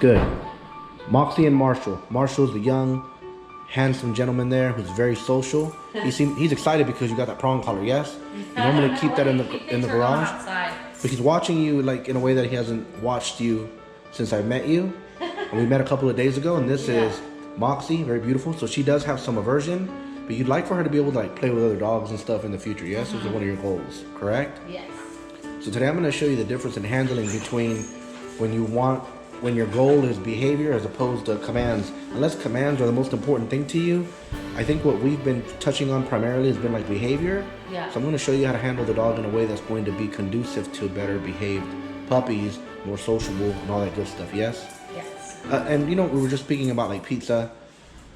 Good. Moxie and Marshall. Marshall's the young, handsome gentleman there who's very social. He's excited because you got that prong collar, yes? You normally keep that in the garage. But he's watching you like in a way that he hasn't watched you since I met you. And we met a couple of days ago, and this is Moxie, very beautiful. So she does have some aversion, but you'd like for her to be able to like play with other dogs and stuff in the future, yes? Those are one of your goals, correct? Yes. So today I'm going to show you the difference in handling between when your goal is behavior as opposed to commands. Unless commands are the most important thing to you, I think what we've been touching on primarily has been like behavior. Yeah. So I'm going to show you how to handle the dog in a way that's going to be conducive to better behaved puppies, more sociable, and all that good stuff, yes? Yes. And you know, we were just speaking about like pizza.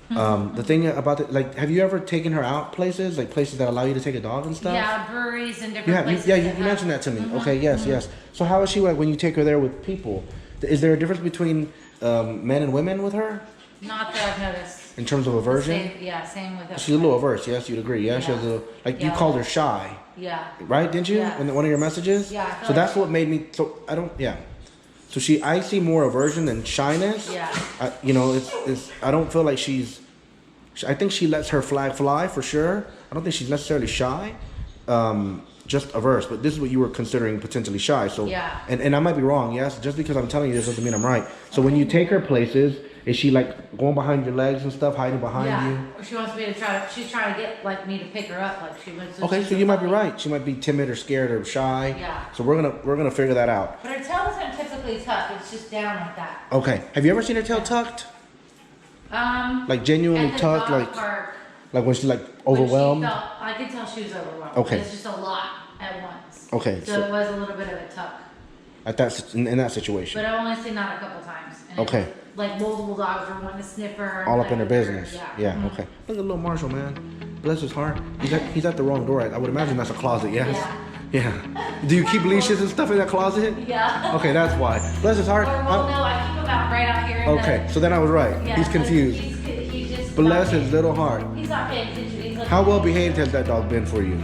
The thing about it, like, have you ever taken her out places, like places that allow you to take a dog and stuff? Yeah, breweries and different places. Yeah, you mentioned that to me. Okay, yes. So how is she like when you take her there with people? Is there a difference between men and women with her? Not that I've noticed. In terms of aversion? Same with her. She's a little averse, yes, you'd agree. Yeah, she has a little, like you called her shy. Yeah. Right, didn't you? Yeah. In one of your messages? Yeah. So that's what made me, So I see more aversion than shyness. Yeah. You know, I don't feel like I think she lets her flag fly for sure. I don't think she's necessarily shy. Just averse, but this is what you were considering potentially shy. So, and I might be wrong, yes? Just because I'm telling you this doesn't mean I'm right. So when you take her places, is she like going behind your legs and stuff, hiding behind you? Or she wants me to she's trying to get like me to pick her up, like she wants to. Okay, so you might be right. She might be timid or scared or shy. Yeah. So we're gonna figure that out. But her tail isn't typically tucked, it's just down like that. Okay. Have you ever seen her tail tucked? Like genuinely at the tucked, dog like park, when she's like overwhelmed? I could tell she was overwhelmed. Okay. It's just a lot at once. Okay. So it was a little bit of a tuck. In that situation. But I've only seen that a couple times. And Okay. it was, like multiple dogs were wanting to sniff her. All up in her business. Yeah. Okay. Look at little Marshall, man. Bless his heart. He's at the wrong door. I would imagine that's a closet, yes? Yeah. Do you keep leashes and stuff in that closet? Yeah. Okay, that's why. Bless his heart. No, I keep him out right out here. Okay, so then I was right. Yeah, He's confused. He's just Bless his little heart. He's not paying attention. He's How well behaved has that dog been for you?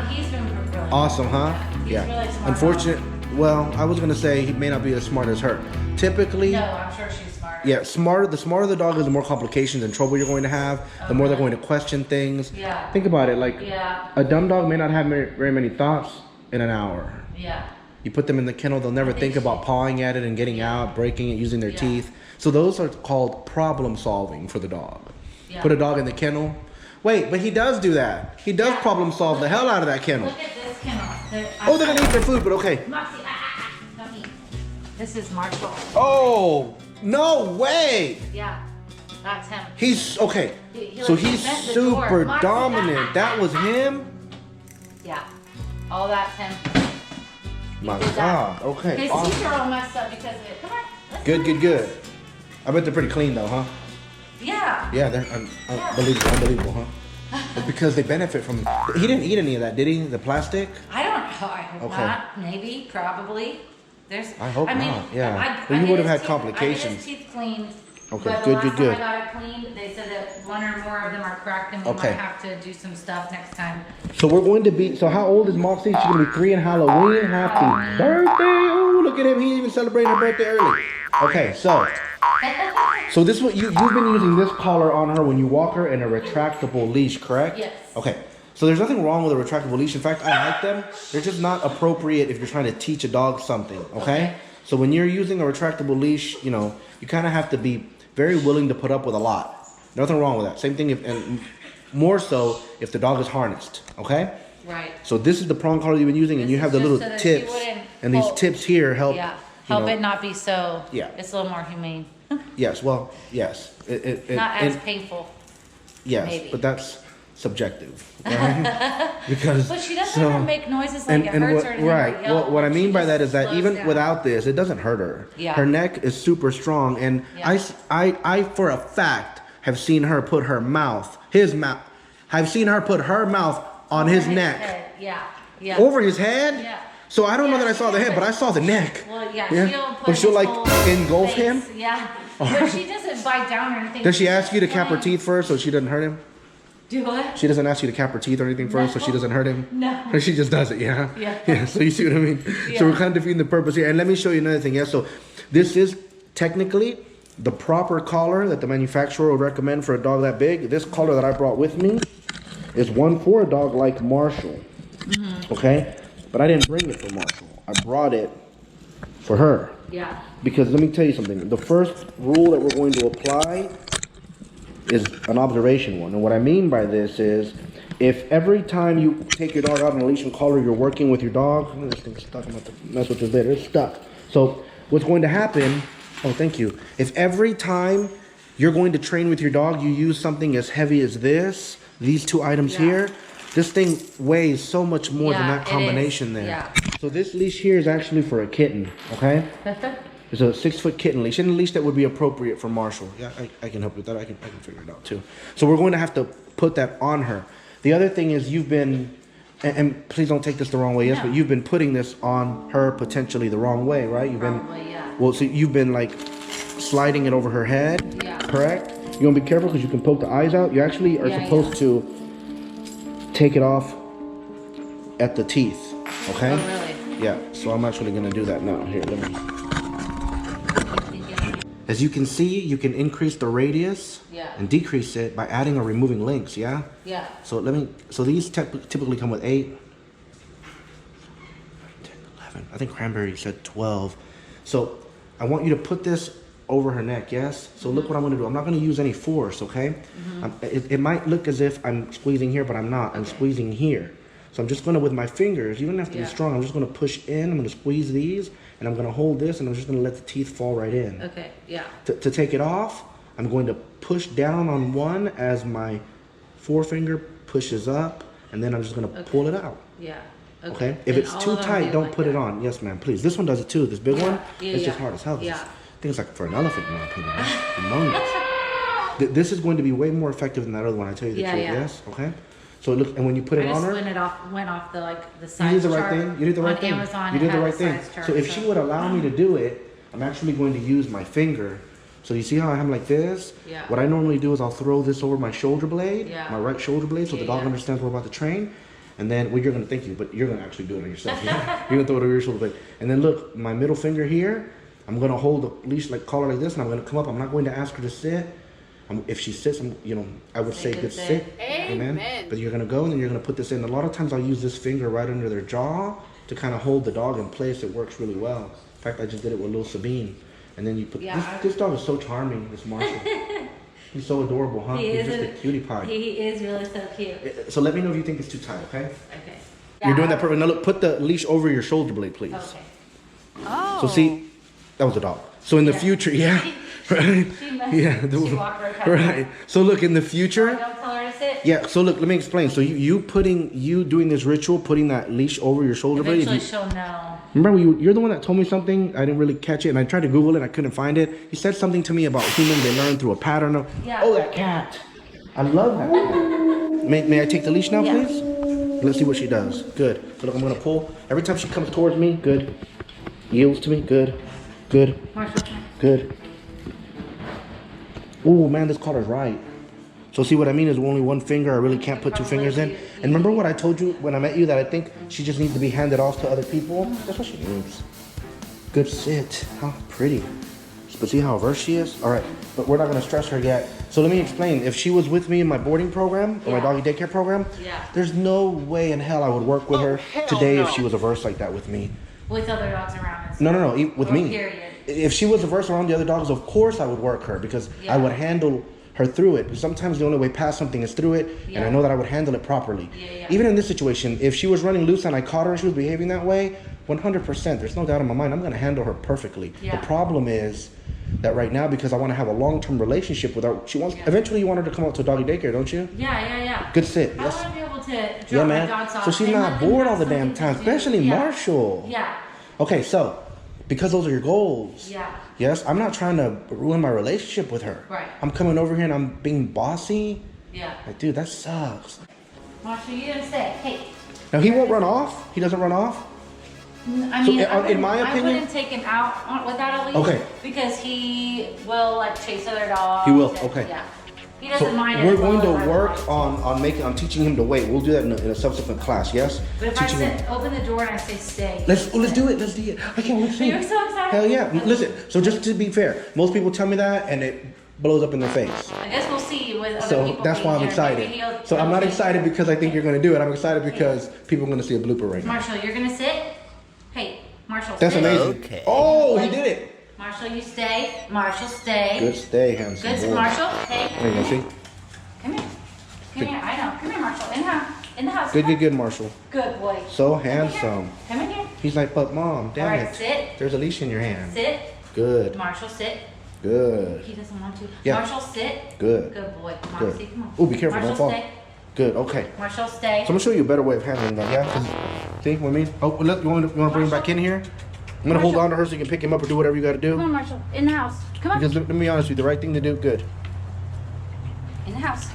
He's been really Awesome, huh? Yeah. He's really smart. Unfortunate. Well, I was gonna say he may not be as smart as her. Typically. No, I'm sure she's smart. Yeah, the smarter the dog is, the more complications and trouble you're going to have. The more they're going to question things. Yeah. Think about it, like Yeah. a dumb dog may not have very many thoughts in an hour. Yeah. You put them in the kennel, they'll never think about pawing at it and getting out, breaking it, using their teeth. So those are called problem solving for the dog. Yeah. Put a dog in the kennel. Wait, but he does do that. He does problem solve the hell out of that kennel. Look at this kennel. Oh, they're gonna eat their food, but okay. Moxie, don't eat. This is Marshall. Oh, no way. Yeah, that's him. He's okay. So he's super Moxie, dominant. That was him? Yeah. All that's him. My God. Okay. His Awesome. teeth are all messed up because of it. Come on. let's Good, go. good, good. I bet they're pretty clean though, huh? Yeah. Yeah, they're unbelievable, huh? But because they benefit from. He didn't eat any of that, did he? The plastic? I don't know. I hope Okay. not. Maybe. Probably. I hope not. Yeah. Well, you did would have his had teeth- I complications. did his teeth cleaned. Okay, But good, the good, last good. time I got it cleaned, they said that one or more of them are cracked and we Okay. might have to do some stuff next time. So we're going to be. So how old is Moxie? She's gonna be 3 in Halloween. Happy birthday! Oh, look at him. He's even celebrating her birthday early. Okay, so this is what you've been using this collar on her when you walk her in a retractable leash, correct? Yes. Okay. So there's nothing wrong with a retractable leash. In fact, I like them. They're just not appropriate if you're trying to teach a dog something. Okay. So when you're using a retractable leash, you know, you kind of have to be very willing to put up with a lot. Nothing wrong with that. Same thing, and more so if the dog is harnessed. Okay. Right. So this is the prong collar you've been using, and you have the little so that she tips, wouldn't and these pull. tips here help. Yeah. you Help know- it not be so. Yeah. It's a little more humane. Yes. Well. Yes. Not as painful. Yes, maybe. but that's subjective, right? Because But she doesn't ever make noises like it hurts what, her. to right. yell. Well, what I mean She by just that is that slows even down. without this, it doesn't hurt her. Yeah. Her neck is super strong, and Yeah. I for a fact have seen her put her mouth, I've seen her put her mouth on his neck, Head. Yeah. Yeah. over his head. Yeah. So I don't know Yeah, that I saw the she head, but I saw the neck. Well, yeah. Yeah. She'll put But she'll, his like, whole engulf face. him? Yeah. But she doesn't bite down or anything. Does she ask you to She's cap her playing- teeth first so she doesn't hurt him? Do what? She doesn't ask you to cap her teeth or anything first so she doesn't hurt him? No. Or she just does it, yeah? Yeah. Yeah, so you see what I mean? Yeah. So we're kind of defeating the purpose here. And let me show you another thing, yeah? So this is technically, the proper collar that the manufacturer would recommend for a dog that big, this collar that I brought with me, is one for a dog like Marshall. Okay? But I didn't bring it for Marshall. I brought it for her. Yeah. Because let me tell you something. The first rule that we're going to apply is an observation one. And what I mean by this is, if every time you take your dog out on a leash and collar, you're working with your dog, this thing's stuck, I'm about to mess with this later, it's stuck. So what's going to happen, oh thank you, if every time you're going to train with your dog, you use something as heavy as this, these two items here, this thing weighs so much more than that combination there. Yeah. So this leash here is actually for a kitten, okay? It's a 6-foot kitten leash, and a leash that would be appropriate for Marshall. Yeah, I can help with that. I can figure it out too. So we're going to have to put that on her. The other thing is you've been, and please don't take this the wrong way, yes, but you've been putting this on her potentially the wrong way, right? You've been, well, so you've been like sliding it over her head, correct? You want to be careful because you can poke the eyes out. You actually are supposed to take it off at the teeth, okay? Oh, really? Yeah, so I'm actually going to do that now. Here, let me. As you can see, you can increase the radius and decrease it by adding or removing links, yeah? Yeah. So so these typically come with 8, 10, 11, I think Cranberry said 12. So I want you to put this over her neck, yes? So look what I'm gonna do. I'm not gonna use any force, okay? It might look as if I'm squeezing here, but I'm not. I'm squeezing here. So I'm just gonna, with my fingers, you don't have to be strong, I'm just gonna push in, I'm gonna squeeze these, and I'm gonna hold this, and I'm just gonna let the teeth fall right in. Okay, yeah. To take it off, I'm going to push down on one as my forefinger pushes up, and then I'm just gonna pull it out. Yeah. Okay? If it's too tight, don't put it on. Yes, ma'am, please. This one does it too. This big one, it's just hard as hell. I think it's like for an elephant, in my opinion. Humongous. This is going to be way more effective than that other one, I tell you the truth, yes? Okay? So look, and when you put it on her, went off the size you did the right thing. You did the right thing. Amazon, you did the right thing. So if she would allow me to do it, I'm actually going to use my finger. So you see how I'm like this? Yeah. What I normally do is I'll throw this over my shoulder blade, my right shoulder blade, so the dog understands we're about to train. And then, well, you're gonna thank you, but you're gonna actually do it on yourself. You're gonna throw it over your shoulder blade. And then look, my middle finger here, I'm gonna hold the leash like collar like this, and I'm gonna come up. I'm not going to ask her to sit. If she sits, I would say good sit. Amen. But you're gonna go and then you're gonna put this in. A lot of times I'll use this finger right under their jaw to kind of hold the dog in place. It works really well. In fact, I just did it with little Sabine. And then you put this dog is so charming, this Marshall. He's so adorable, huh? He's just a cutie pie. He is really so cute. So let me know if you think it's too tight, okay? Okay. You're doing that perfect. Now look, put the leash over your shoulder blade, please. Okay. Oh. So see, that was a dog. So in the future, right? Right. So look, in the future. Don't tell her to sit. Yeah. So look, let me explain. So you doing this ritual, putting that leash over your shoulder blade. Eventually she'll know. Remember, you're the one that told me something. I didn't really catch it, and I tried to Google it. I couldn't find it. You said something to me about humans. They learn through a pattern of. Yeah. Oh, that cat. I love that cat. May I take the leash now, please? Let's see what she does. Good. So look, I'm gonna pull. Every time she comes towards me, good. Yields to me, good. Good. Good. Oh man, this collar's right. So see what I mean is only one finger. I really can't put two fingers in. And remember what I told you when I met you that I think she just needs to be handed off to other people? That's what she needs. Good sit. How pretty. But see how averse she is? All right, but we're not gonna stress her yet. So let me explain. If she was with me in my boarding program or my doggy daycare program, there's no way in hell I would work with her today if she was averse like that with me. With other dogs around. No, with me. Period. If she was averse around the other dogs, of course I would work her because I would handle her through it. Sometimes the only way past something is through it, and I know that I would handle it properly. Even in this situation, if she was running loose and I caught her and she was behaving that way, 100%, there's no doubt in my mind, I'm going to handle her perfectly. The problem is that right now, because I want to have a long-term relationship with her, she wants. Eventually, you want her to come out to doggy daycare, don't you? Yeah. Good sit. I want to be able to drop my dogs off. So she's not bored all the damn time, especially Marshall. Yeah. Okay, so because those are your goals. Yeah. Yes, I'm not trying to ruin my relationship with her. Right. I'm coming over here and I'm being bossy. Yeah. Like, dude, that sucks. Marshall, you didn't say, hey. Now he won't run off. He doesn't run off. I mean, in my opinion, I wouldn't take him out without a leash. Okay. Because he will like chase other dogs. He will. Okay. Yeah. He doesn't mind it. We're going to work on teaching him to wait. We'll do that in a subsequent class. Yes. But if teaching I open the door and I say stay. Let's do it. Let's do it. I can't wait to see. You're so excited. Hell yeah. Listen. So just to be fair, most people tell me that and it blows up in their face. I guess we'll see with other So people. that's why I'm excited. So I'm not excited because I think you're going to do it. I'm excited because people are going to see a blooper right now. Marshall, you're gonna sit. Hey, Marshall. That's sit. amazing. Okay. Oh, he did it. Marshall, you stay. Marshall, stay. Good stay, handsome Good, boy. Marshall. Hey. There you go. See. Come here. Come here. I know. Come here, Marshall. In the house. Good, Marshall. Good boy. So handsome. Come in here. He's like, but mom, damn All right, it. sit. There's a leash in your hand. Sit. Good. Marshall, sit. Good. He doesn't want to. Yeah. Marshall, sit. Good. Good boy. Good. Moxie, come on. Oh, be careful, Marshall, don't fall. stay. Good. Okay. Marshall, stay. So I'm gonna show you a better way of handling that. Yeah. 'Cause see what I mean? Oh, look. You want to bring him back in here? I'm gonna hold on to her so you can pick him up or do whatever you gotta Come on, do. Marshall. In the house. Come on. Because let me be honest with you, the right thing to do. Good. In the house.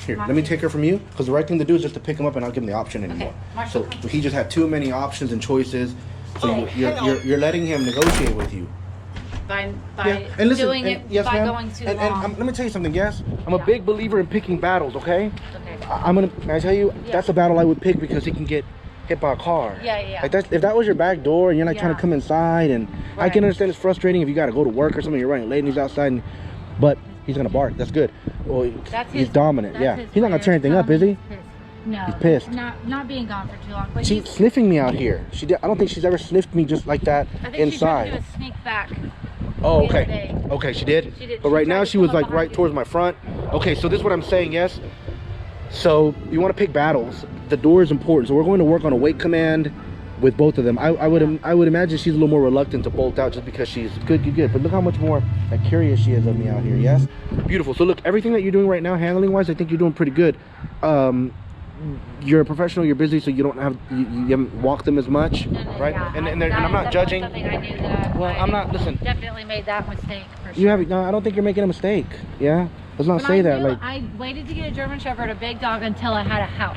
Here, let me take her from you. Because the right thing to do is just to pick him up and not give him the option anymore. Marshall, So come. he just had too many options and choices. So Oh, you're letting him negotiate with you. By And listen, doing and- it yes, by ma'am. going too and long. let me tell you something, yes? I'm a Yeah. big believer in picking battles, okay? Okay. Can I tell you, Yeah. that's a battle I would pick because he can get hit by a car. Yeah. Like if that was your back door and you're like trying Yeah. to come inside, and I Right. can understand it's frustrating if you got to go to work or something, you're running late and he's outside, but he's gonna bark, that's good. Well, That's he's his- dominant, that's yeah. his He's not gonna way tear of anything up, is telling he? me he's pissed. No. He's pissed. Not being gone for too long. But She's sniffing me out here. I don't think she's ever sniffed me just like that I think inside. she tried to do a sneak back. Oh, the other okay. day. Okay, she did? She did. But She right tried now to she come was up like behind right you. towards my front. Okay, so this is what I'm saying, yes? So you want to pick battles. The door is important. So we're going to work on a wait command with both of them. I would imagine she's a little more reluctant to bolt out just because she's good. But look how much more like curious she is of me out here, yes? Beautiful. So look, everything that you're doing right now, handling wise, I think you're doing pretty good. You're a professional, you're busy, so you don't have you haven't walked them as much, right? Yeah, and that I'm is not definitely judging. Something I knew that Well, I'm not. Listen, definitely made that mistake for sure. you have. No, I don't think you're making a mistake. Yeah, let's not When say I that. knew- Like, I waited to get a German Shepherd, a big dog, until I had a house.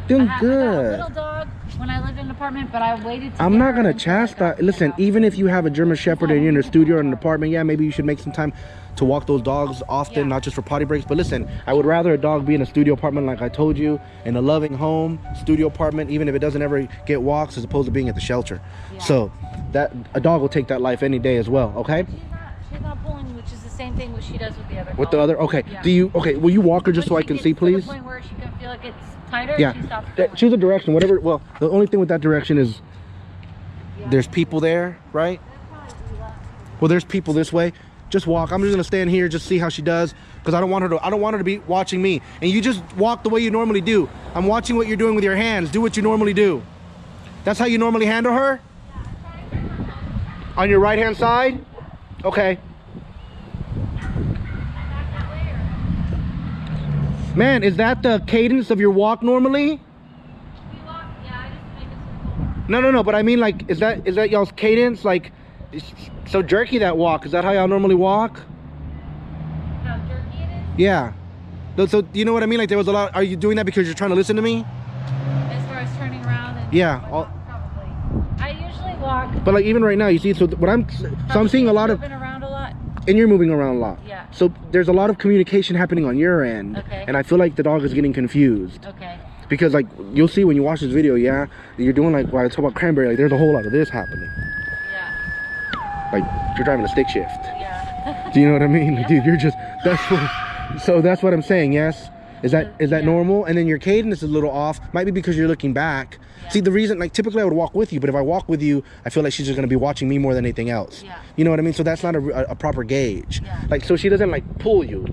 doing I got a good. little dog when I lived in an apartment, but I waited to I'm get not her gonna until I got chastise. a Listen, house. even if you have a German Shepherd and you're in a studio or in an apartment, yeah, maybe you should make some time to walk those dogs often, Yeah. not just for potty breaks. But listen, I would rather a dog be in a studio apartment, like I told you, in a loving home, studio apartment, even if it doesn't ever get walks, as opposed to being at the shelter. Yeah. So that a dog will take that life any day as well. Okay. She's not pulling, which is the same thing what she does with the other. With the collie. other, okay. Yeah. Do you? Okay. Will you walk her just so When I she can gets see, to please? the point where she can feel like it's tighter, Yeah. she stops pulling. Choose a direction, whatever. Well, the only thing with that direction is there's people there, right? Well, there's people this way. Just walk. I'm just gonna stand here, just see how she does, because I don't want her to be watching me. And you just walk the way you normally do. I'm watching what you're doing with your hands. Do what you normally do. That's how you normally handle her? On your right hand side? Okay. Man, is that the cadence of your walk normally? No, but I mean, like, is that y'all's cadence? Like, it's so jerky, that walk. Is that how y'all normally walk? How jerky it is? Yeah. So you know what I mean? Like, there was a lot. Are you doing that because you're trying to listen to me? As far as turning around and Yeah. probably. I usually walk. But like, even right now, you see, so I'm seeing a lot of, moving around a lot. and you're moving around a lot. Yeah. So there's a lot of communication happening on your end. Okay. And I feel like the dog is getting confused. Okay. Because like, you'll see when you watch this video, yeah, you're doing like, when I talk about cranberry, like there's a whole lot of this happening. Yeah. Like, you're driving a stick shift. Yeah. Do you know what I mean? Like, dude, you're just, so that's what I'm saying, yes? Is that Yeah. normal? And then your cadence is a little off. Might be because you're looking back. Yeah. See, the reason, like, typically I would walk with you, but if I walk with you, I feel like she's just gonna be watching me more than anything else. Yeah. You know what I mean? So that's not a proper gauge. Yeah. Like, so she doesn't like pull you.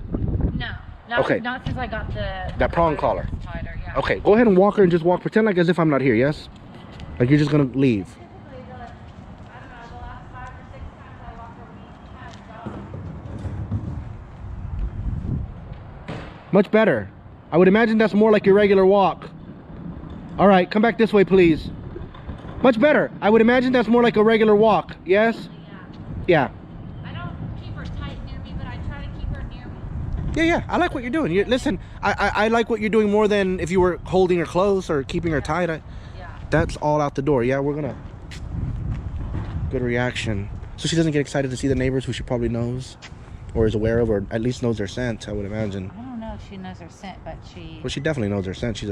No. Not, Okay. Not since I got the That prong collar. Tighter, yeah. Okay, go ahead and walk her and just walk, pretend like as if I'm not here, yes? Like you're just gonna leave. Typically, I don't know, the last 5 or 6 times I walk her, we had Much better. I would imagine that's more like your regular walk. All right, come back this way, please. Much better. I would imagine that's more like a regular walk, yes? Yeah. Yeah. I don't keep her tight near me, but I try to keep her near me. Yeah, I like what you're doing. Listen, I like what you're doing more than if you were holding her close or keeping her tight. Yeah. That's all out the door. Yeah, we're gonna. Good reaction. So she doesn't get excited to see the neighbors who she probably knows. or is aware of, or at least knows their scent, I would imagine. I don't know if she knows her scent, but she. Well, she definitely knows her scent. She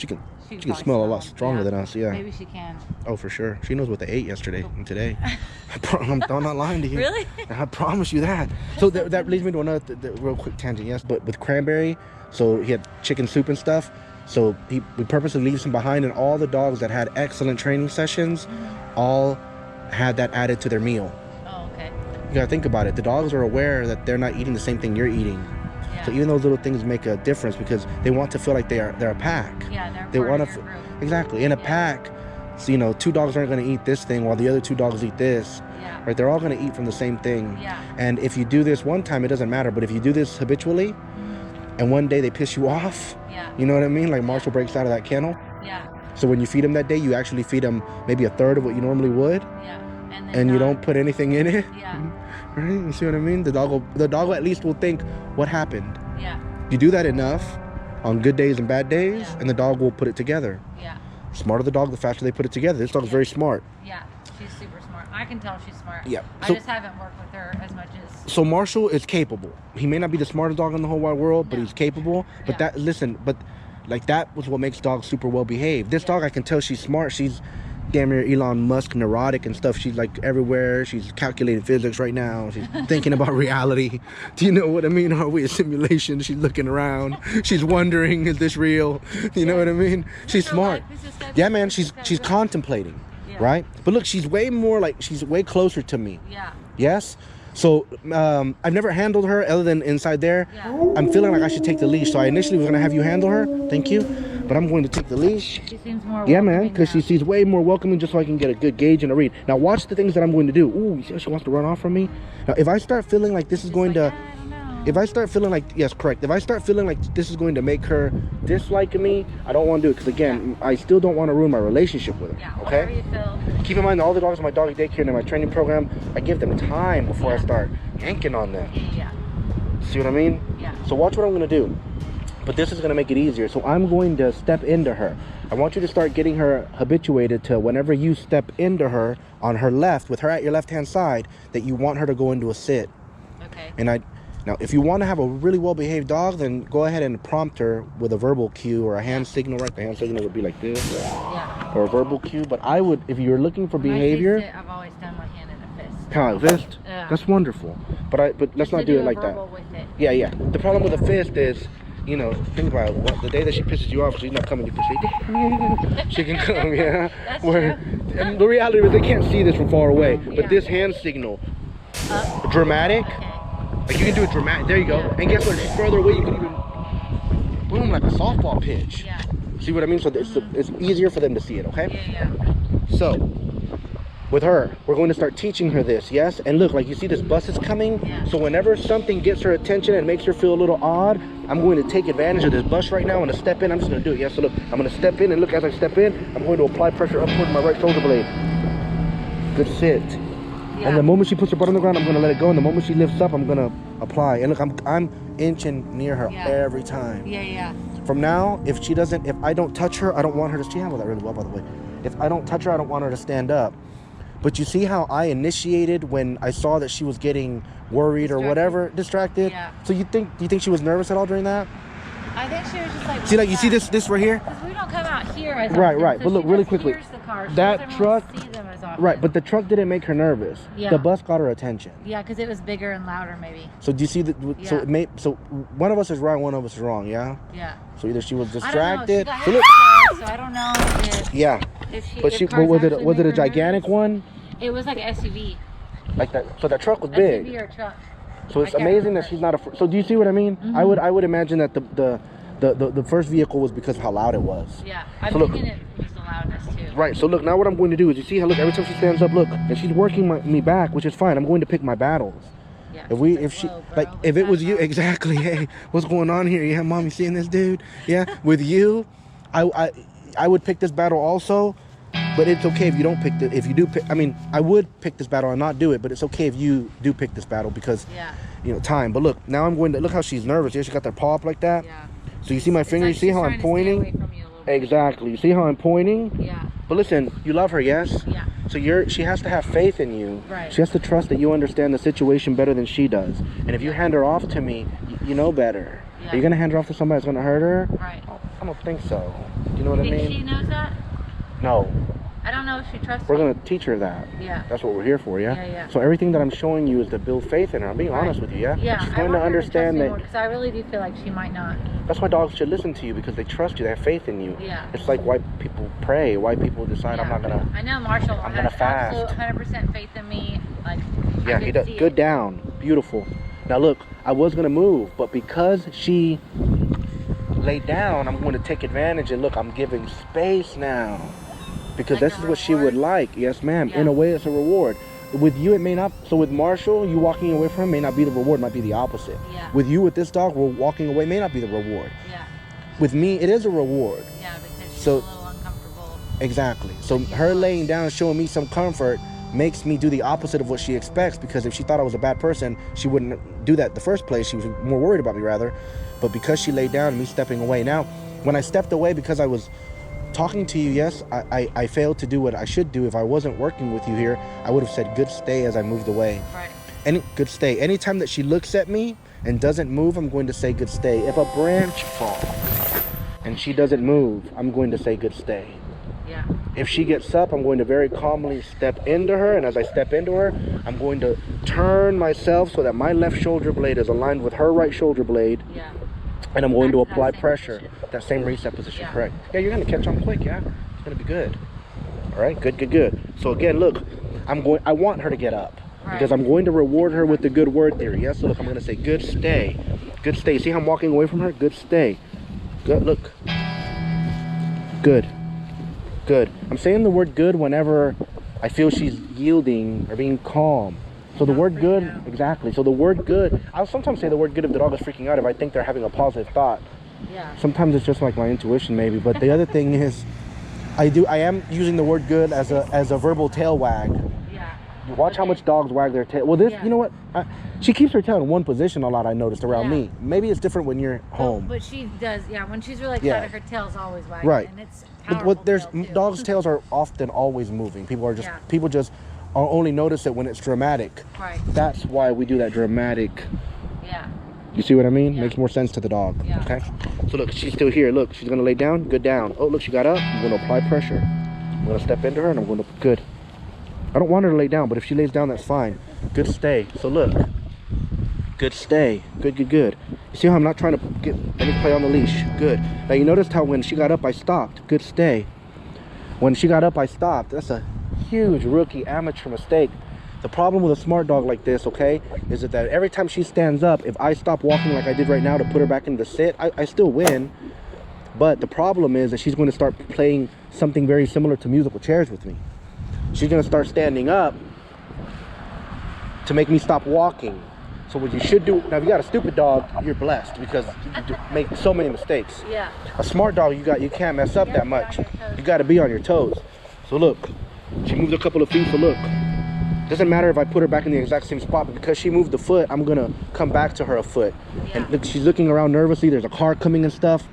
can probably smell a lot stronger than us. Yeah. Maybe she can. Oh, for sure. She knows what they ate yesterday and today. I'm not lying to you. Really? I promise you that. So that leads me to another real quick tangent. Yes, but with Cranberry, so he had chicken soup and stuff. So we purposely leaves him behind, and all the dogs that had excellent training sessions, all had that added to their meal. Oh, okay. You gotta think about it. The dogs are aware that they're not eating the same thing you're eating. Yeah. So even those little things make a difference because they want to feel like they're a pack. Yeah, they want to exactly in a pack. So, you know, 2 dogs aren't going to eat this thing while the other 2 dogs eat this. Yeah. Right? They're all going to eat from the same thing. Yeah. And if you do this one time, it doesn't matter. But if you do this habitually, and one day they piss you off, you know what I mean? Like Marshall breaks out of that kennel. Yeah. So when you feed him that day, you actually feed him maybe a third of what you normally would. Yeah. And you don't put anything in it. Yeah. Right? You see what I mean? The dog at least will think, what happened? Yeah. You do that enough on good days and bad days, and the dog will put it together. Yeah. Smarter the dog, the faster they put it together. This dog's very smart. Yeah, she's super smart. I can tell she's smart. Yeah. I just haven't worked with her as much as. So Marshall is capable. He may not be the smartest dog in the whole wide world, but No. he's capable. But that was what makes dogs super well behaved. This dog, I can tell she's smart. She's damn near Elon Musk neurotic and stuff. She's like everywhere. She's calculating physics right now. She's thinking about reality. Do you know what I mean? Are we a simulation? She's looking around. She's wondering, is this real? You know what I mean? She's smart. Yeah, man. She's contemplating, right? But look, she's way closer to me. Yeah. Yes. So I've never handled her other than inside there. Yeah. I'm feeling like I should take the leash. So I initially was gonna have you handle her. Thank you. But I'm going to take the leash. She seems more welcoming. Yeah, man, because she seems way more welcoming, just so I can get a good gauge and a read. Now watch the things that I'm going to do. Ooh, you see how she wants to run off from me? Now if I start feeling like this is going to... If I start feeling like... Yes, correct. If I start feeling like this is going to make her dislike me, I don't want to do it. Because again, I still don't want to ruin my relationship with her. Yeah, okay? You feel. Keep in mind, all the dogs in my doggy daycare and in my training program, I give them time before I start yanking on them. Yeah. See what I mean? Yeah. So watch what I'm going to do. But this is going to make it easier. So I'm going to step into her. I want you to start getting her habituated to whenever you step into her on her left, with her at your left-hand side, that you want her to go into a sit. Okay. And now, if you want to have a really well-behaved dog, then go ahead and prompt her with a verbal cue or a hand signal, right? The hand signal would be like this. Yeah. Or a verbal cue. But I would, if you're looking for behavior... I've always done my hand in a fist. Kind of like fist? Yeah. That's wonderful. But let's not do it like that. With it. Yeah. The problem with a fist is... You know, think about it. The day that she pisses you off, she's not coming to push. She can come, yeah. That's true. And the reality is they can't see this from far away. But this hand signal, dramatic. Okay. Like you can do it dramatic. There you go. And guess what? It's further away. You can even boom like a softball pitch. Yeah. See what I mean? So it's easier for them to see it. Okay. Yeah. So. With her, we're going to start teaching her this, yes? And look, like you see this bus is coming? Yeah. So whenever something gets her attention and makes her feel a little odd, I'm going to take advantage of this bus right now. I'm going to step in. I'm just going to do it. Yes, so look, I'm going to step in, and look, as I step in, I'm going to apply pressure up towards my right shoulder blade. Good sit. Yeah. And the moment she puts her butt on the ground, I'm going to let it go. And the moment she lifts up, I'm going to apply. And look, I'm inching near her every time. Yeah. From now, if I don't touch her, I don't want her to... She handled that really well, by the way. If I don't touch her, I don't want her to stand up. But you see how I initiated when I saw that she was getting worried or whatever, distracted? Yeah. So do you think she was nervous at all during that? I think she was just like... See, like, you see this right here? Because we don't come out here as often. Right. So But look, really quickly. That truck... See them as often. Right, but the truck didn't make her nervous. Yeah. The bus got her attention. Yeah, because it was bigger and louder, maybe. So do you see that? Yeah. So one of us is right, one of us is wrong, yeah? Yeah. So either she was distracted... I don't know. She got so I don't know if... Yeah. But was it a gigantic one? It was like an SUV. Like that. So that truck was big. SUV or truck. So it's amazing that she's not afraid. So do you see what I mean? Mm-hmm. I would imagine that the first vehicle was because of how loud it was. Yeah, I'm thinking it was the loudness too. Right. So look, now what I'm going to do is, you see how, look, every time she stands up, look, and she's working me back, which is fine. I'm going to pick my battles. Yeah. If it was you, exactly. Hey, what's going on here? Yeah, mom, you seeing this dude? Yeah. With you, I would pick this battle also. But it's okay if you don't pick if you do pick, I mean, I would pick this battle and not do it, but it's okay if you do pick this battle because, time. But look, now I'm going to, look how she's nervous. Yeah, she got their paw up like that. Yeah. So you see my finger, you see how I'm pointing? Exactly. You see how I'm pointing? Yeah. But listen, you love her, yes? Yeah. So she has to have faith in you. Right. She has to trust that you understand the situation better than she does. And if you hand her off to me, you know better. Yeah. Are you gonna hand her off to somebody that's gonna hurt her? Right. I don't think so. Do you know what I You think mean? she knows that? No. I don't know if she trusts We're me. gonna teach her that. Yeah. That's what we're here for, yeah? Yeah, yeah. So everything that I'm showing you is to build faith in her. I'm being honest with you, yeah? Yeah, She's I going to want her understand trust me that. more, because I really do feel like she might not. That's why dogs should listen to you, because they trust you. They have faith in you. Yeah. It's like why people pray, why people decide Yeah. I'm not gonna. I know Marshall I'm has gonna fast. absolute 100% faith in me. Like, Yeah, he does. Good down. Beautiful. Now look, I was gonna move, but because she laid down, I'm going to take advantage and look, I'm giving space now. Because Like this a is what she would reward? like. Yes, ma'am. Yeah. In a way, it's a reward. With you, it may not. So with Marshall, you walking away from him may not be the reward. Might be the opposite. Yeah. With you, with this dog, we're walking away may not be the reward. Yeah. With me, it is a reward. Yeah, because she's So- a little uncomfortable. Exactly. So her laying down, showing me some comfort, makes me do the opposite of what she expects. Because if she thought I was a bad person, she wouldn't do that in the first place. She was more worried about me rather. But because she laid down, me stepping away. Now, when I stepped away because I was talking to you, yes, I failed to do what I should do. If I wasn't working with you here, I would have said good stay as I moved away. Right. Good stay. Anytime that she looks at me and doesn't move, I'm going to say good stay. If a branch falls and she doesn't move, I'm going to say good stay. Yeah. If she gets up, I'm going to very calmly step into her, and as I step into her, I'm going to turn myself so that my left shoulder blade is aligned with her right shoulder blade. Yeah. And I'm going to Back to that apply same pressure. position. That same reset position, Yeah. correct. Yeah, you're gonna catch on quick, yeah? It's gonna be good. All right, good. So again, look, I want her to get up. Right. Because I'm going to reward her with the good word theory. Yes, so look, I'm gonna say good stay. Good stay. See how I'm walking away from her? Good stay. Good, look. Good. I'm saying the word good whenever I feel she's yielding or being calm. So the Not word freaking good, out. exactly. So the word good, I'll sometimes say the word good if the dog is freaking out, if I think they're having a positive thought. Yeah. Sometimes it's just like my intuition maybe, but the other thing is I am using the word good as a verbal tail wag. Yeah. You watch how much dogs wag their tail. Well, Yeah. you know what? She keeps her tail in one position a lot, I noticed, around Yeah. me. Maybe it's different when you're home. But she does, yeah. When she's really Yeah. excited, her tail's always wagging. Right. And it's But powerful there's tail, too. dogs' tails are often always moving. People Yeah. just only notice it when it's dramatic. Right. That's why we do that dramatic. Yeah. You see what I mean? Yeah. Makes more sense to the dog. Yeah. Okay. So look, she's still here. Look, she's gonna lay down. Good down. Oh, look, she got up. I'm gonna apply pressure. I'm gonna step into her and I'm gonna good. I don't want her to lay down, but if she lays down, that's fine. Good stay. So look. Good stay. Good. You see how I'm not trying to get any play on the leash? Good. Now you noticed how when she got up, I stopped. Good stay. When she got up, I stopped. That's a huge rookie amateur mistake. The problem with a smart dog like this, okay, is that every time she stands up, if I stop walking like I did right now to put her back into the sit, I still win. But the problem is that she's going to start playing something very similar to musical chairs with me. She's going to start standing up to make me stop walking. So what you should do, now if you got a stupid dog, you're blessed because you make so many mistakes. Yeah. A smart dog, you can't mess up that much. You got to be on your toes. So look, she moved a couple of feet, so look. Doesn't matter if I put her back in the exact same spot, but because she moved the foot, I'm gonna come back to her a foot. Yeah. And look, she's looking around nervously. There's a car coming and stuff.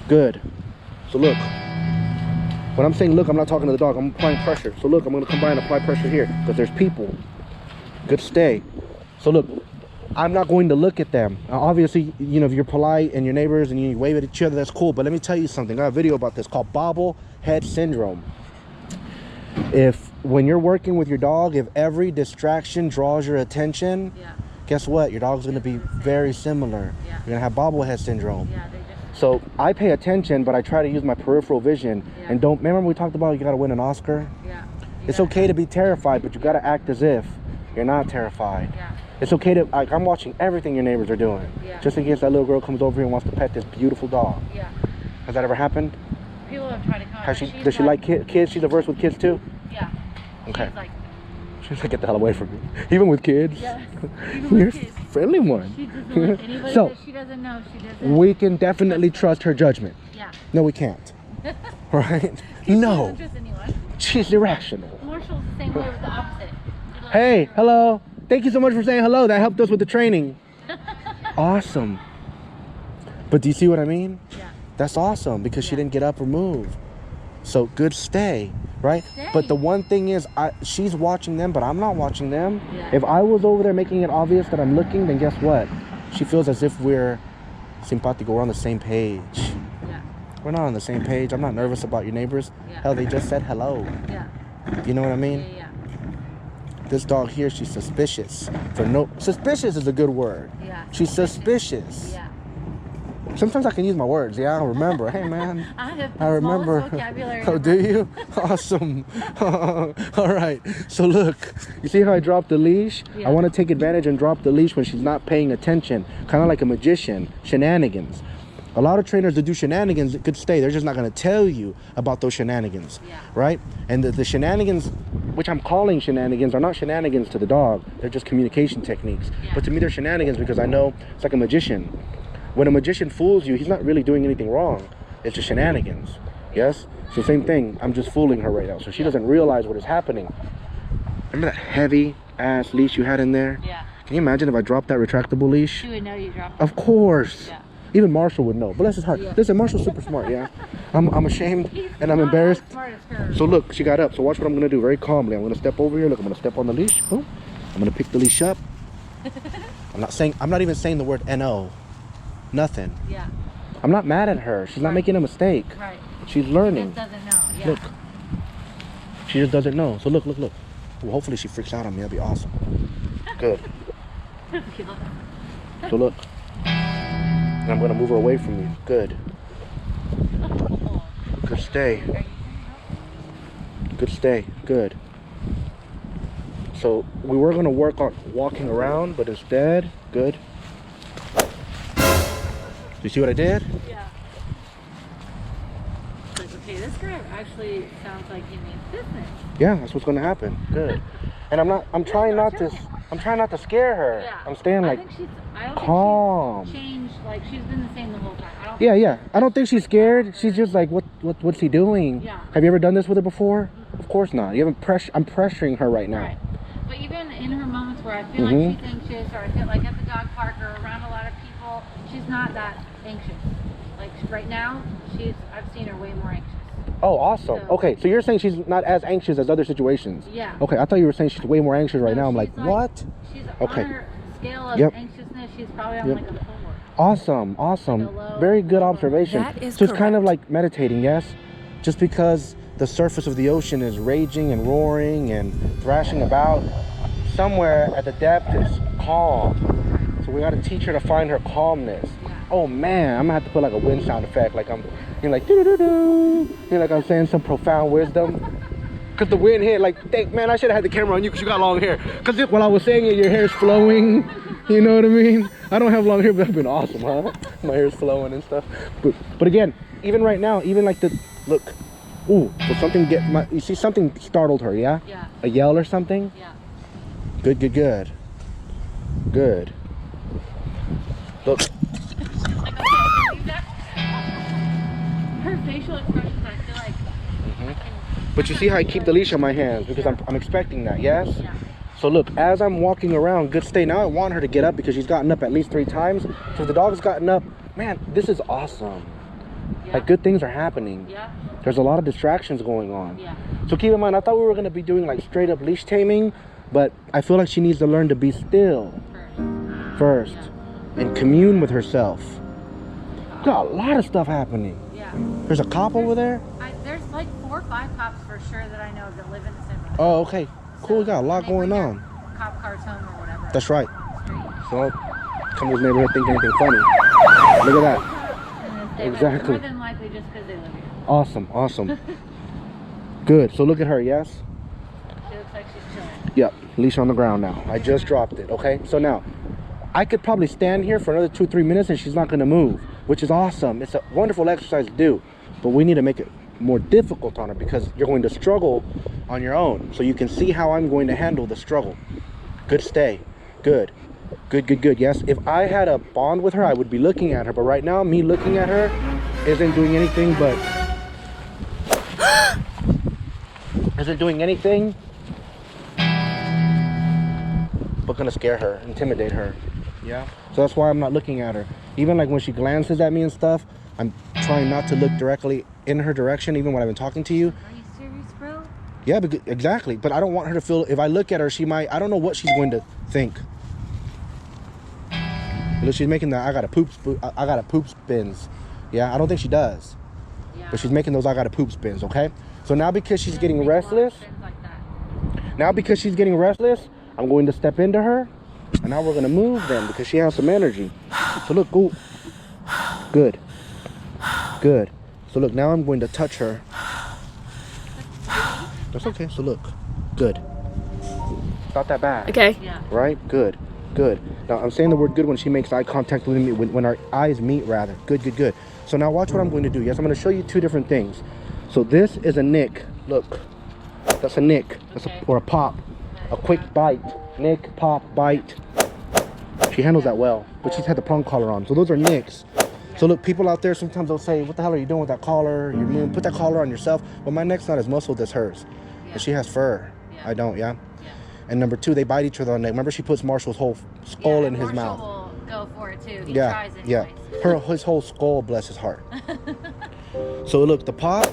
Good. So look, when I'm saying look, I'm not talking to the dog. I'm applying pressure. So look, I'm gonna come by and apply pressure here because there's people. Good stay. So look, I'm not going to look at them. Obviously, you know, if you're polite and your neighbors and you wave at each other, that's cool. But let me tell you something. I got a video about this called bobblehead syndrome. When you're working with your dog, if every distraction draws your attention, Yeah. guess what? Your dog's gonna be very similar. Yeah. You're gonna have bobblehead syndrome. Yeah, they just. So I pay attention, but I try to use my peripheral vision. Yeah. And remember we talked about you gotta win an Oscar? Yeah. It's okay to be terrified, but you gotta act as if you're not terrified. Yeah. It's okay to, like, I'm watching everything your neighbors are doing. Yeah. Just in case that little girl comes over here and wants to pet this beautiful dog. Yeah. Has that ever happened? People have tried to come. Does she like kids? She's averse with kids too? Yeah. Okay. She's like, She's like, get the hell away from me. Even with kids? yeah. Even You're with a kids. friendly one. She doesn't like anybody So, that she doesn't know. She doesn't. we can definitely trust her judgment. Yeah. No, we can't. Right? She No. doesn't trust anyone. She's irrational. Marshall's the same way with the opposite. She loves Hey, everyone. hello. Thank you so much for saying hello. That helped us with the training. Awesome. But do you see what I mean? Yeah. That's awesome because she Yeah. didn't get up or move. So good stay. right? Stay. But the one thing is, she's watching them, but I'm not watching them. Yeah. If I was over there making it obvious that I'm looking, then guess what? She feels as if we're simpático, we're on the same page. Yeah. We're not on the same page. I'm not nervous about your neighbors. Yeah. Hell, they just said hello. Yeah. You know what I mean? Yeah. This dog here, she's suspicious. Suspicious is a good word. Yeah. She's suspicious. Yeah. Sometimes I can use my words. Yeah, I remember. Hey, man. I have the I remember. smallest vocabulary Oh, ever. do you? Awesome. All right. So look, you see how I dropped the leash? Yeah. I want to take advantage and drop the leash when she's not paying attention. Kind of like a magician. Shenanigans. A lot of trainers that do shenanigans could stay. They're just not going to tell you about those shenanigans. Yeah. Right? And the shenanigans, which I'm calling shenanigans, are not shenanigans to the dog. They're just communication techniques. Yeah. But to me, they're shenanigans because I know it's like a magician. When a magician fools you, he's not really doing anything wrong. It's just shenanigans. Yes? So same thing. I'm just fooling her right now. So she doesn't realize what is happening. Remember that heavy ass leash you had in there? Yeah. Can you imagine if I dropped that retractable leash? She would know you dropped it. Of course. Yeah. Even Marshall would know. Bless his heart. Yeah. Listen, Marshall's super smart, yeah? I'm ashamed and I'm not embarrassed. as smart as her. So look, she got up. So watch what I'm going to do very calmly. I'm going to step over here. Look, I'm going to step on the leash. Boom. I'm going to pick the leash up. I'm not even saying the word N-O. Nothing. Yeah. I'm not mad at her. She's not Right. making a mistake. Right. She's She learning. just doesn't know. Yeah. Look. She just doesn't know. So look. Well, hopefully she freaks out on me. That'd be awesome. Good. So look. And I'm going to move her away from you. Good. Good stay. Good stay. Good. So we were going to work on walking around, but instead, good. You see what I did? Yeah. It's like, okay, this guy actually sounds like he means business. Yeah, that's what's going to happen. Good. And I'm trying not to scare her. Yeah. I'm staying like I don't calm. think she's changed. Like she's been the same the whole time. I don't Yeah. I don't think she's scared. She's just like, what's he doing? Yeah. Have you ever done this with her before? Of course not. You haven't I'm pressuring her right now. Right. But even in her moments where I feel like she's anxious, or I feel like at the dog park or around a lot of people, she's not that anxious. Like right now, I've seen her way more anxious. Oh, awesome. So- Okay, so you're saying she's not as anxious as other situations. Yeah. Okay, I thought you were saying she's way more anxious right No, now. I'm she's like, what? She's Okay. on her scale of Yep. anxiousness, she's probably on Yep. like a 4. Awesome. Like a low- Very good observation. That is so it's kind of correct. like meditating, yes? Just because the surface of the ocean is raging and roaring and thrashing about, somewhere at the depth is calm. So we got to teach her to find her calmness. Oh man, I'm gonna have to put like a wind sound effect, like I'm, like doo-doo-doo-doo. Like I'm saying some profound wisdom. Cause the wind hit, like, man, I should have had the camera on you because you got long hair. Cause while I was saying it, your hair's flowing. You know what I mean? I don't have long hair, but that'd been awesome, huh? My hair's flowing and stuff. But again, even right now, even like look. Ooh, so something you see something startled her, yeah? Yeah. A yell or something? Yeah. Good. Look. Like, okay, I believe that. Her facial expressions, I feel like. But you see how I keep the leash on my hands because I'm expecting that, yes? Yeah. So look, as I'm walking around, good stay. Now I want her to get up because she's gotten up at least 3 times. So if the dog's gotten up, man, this is awesome. Yeah. Like good things are happening. Yeah. There's a lot of distractions going on. Yeah. So keep in mind, I thought we were gonna be doing like straight up leash taming, but I feel like she needs to learn to be still first and commune with herself. Got a lot of stuff happening. Yeah. There's a cop over there. There's like 4 or 5 cops for sure that I know of that live in the same. Oh, okay. Cool, we got a lot They bring going their on. Cop cars home or whatever. That's right. Street. So don't come to this neighborhood thinking anything funny. Look at that. And they Exactly. More than likely just because they live here. Awesome. Good. So look at her, yes? She looks like she's chilling. Yep. Leash on the ground now. I just dropped it, okay? So now, I could probably stand here for another 2-3 minutes and she's not going to move, which is awesome. It's a wonderful exercise to do, but we need to make it more difficult on her because you're going to struggle on your own. So you can see how I'm going to handle the struggle. Good stay. Good. Yes, if I had a bond with her, I would be looking at her, but right now, me looking at her isn't doing anything but gonna scare her, intimidate her. Yeah. So that's why I'm not looking at her. Even like when she glances at me and stuff, I'm trying not to look directly in her direction, even when I've been talking to you. Are you serious, bro? Yeah, because, exactly. But I don't want her to feel, if I look at her, she might, I don't know what she's going to think. Look, she's making the I gotta poop spins. Yeah, I don't think she does. Yeah. But she's making those I gotta poop spins, okay? So now because she's getting restless, I'm going to step into her. And now we're gonna move them because she has some energy. So look, ooh. Good. Good. So look, now I'm going to touch her. That's okay. So look, good. Not that bad. Okay. Yeah. Right? Good. Good. Now I'm saying the word good when she makes eye contact with me, when our eyes meet rather. Good, good, good. So now watch what I'm going to do. Yes, I'm going to show you two different things. So this is a nick. Look. That's a nick. That's or a pop. A quick bite. Nick, pop, bite. She handles that well. But she's had the prong collar on. So those are nicks. So look, people out there sometimes they'll say, what the hell are you doing with that collar? You're moving, put that collar on yourself. Well, my neck's not as muscled as hers. But she has fur. I don't, yeah? And number two, they bite each other on the neck. Remember, she puts Marshall's whole skull in his mouth. Marshall will go for it too. He Yeah, tries anyways. yeah. His whole skull, bless his heart. So look, the pop,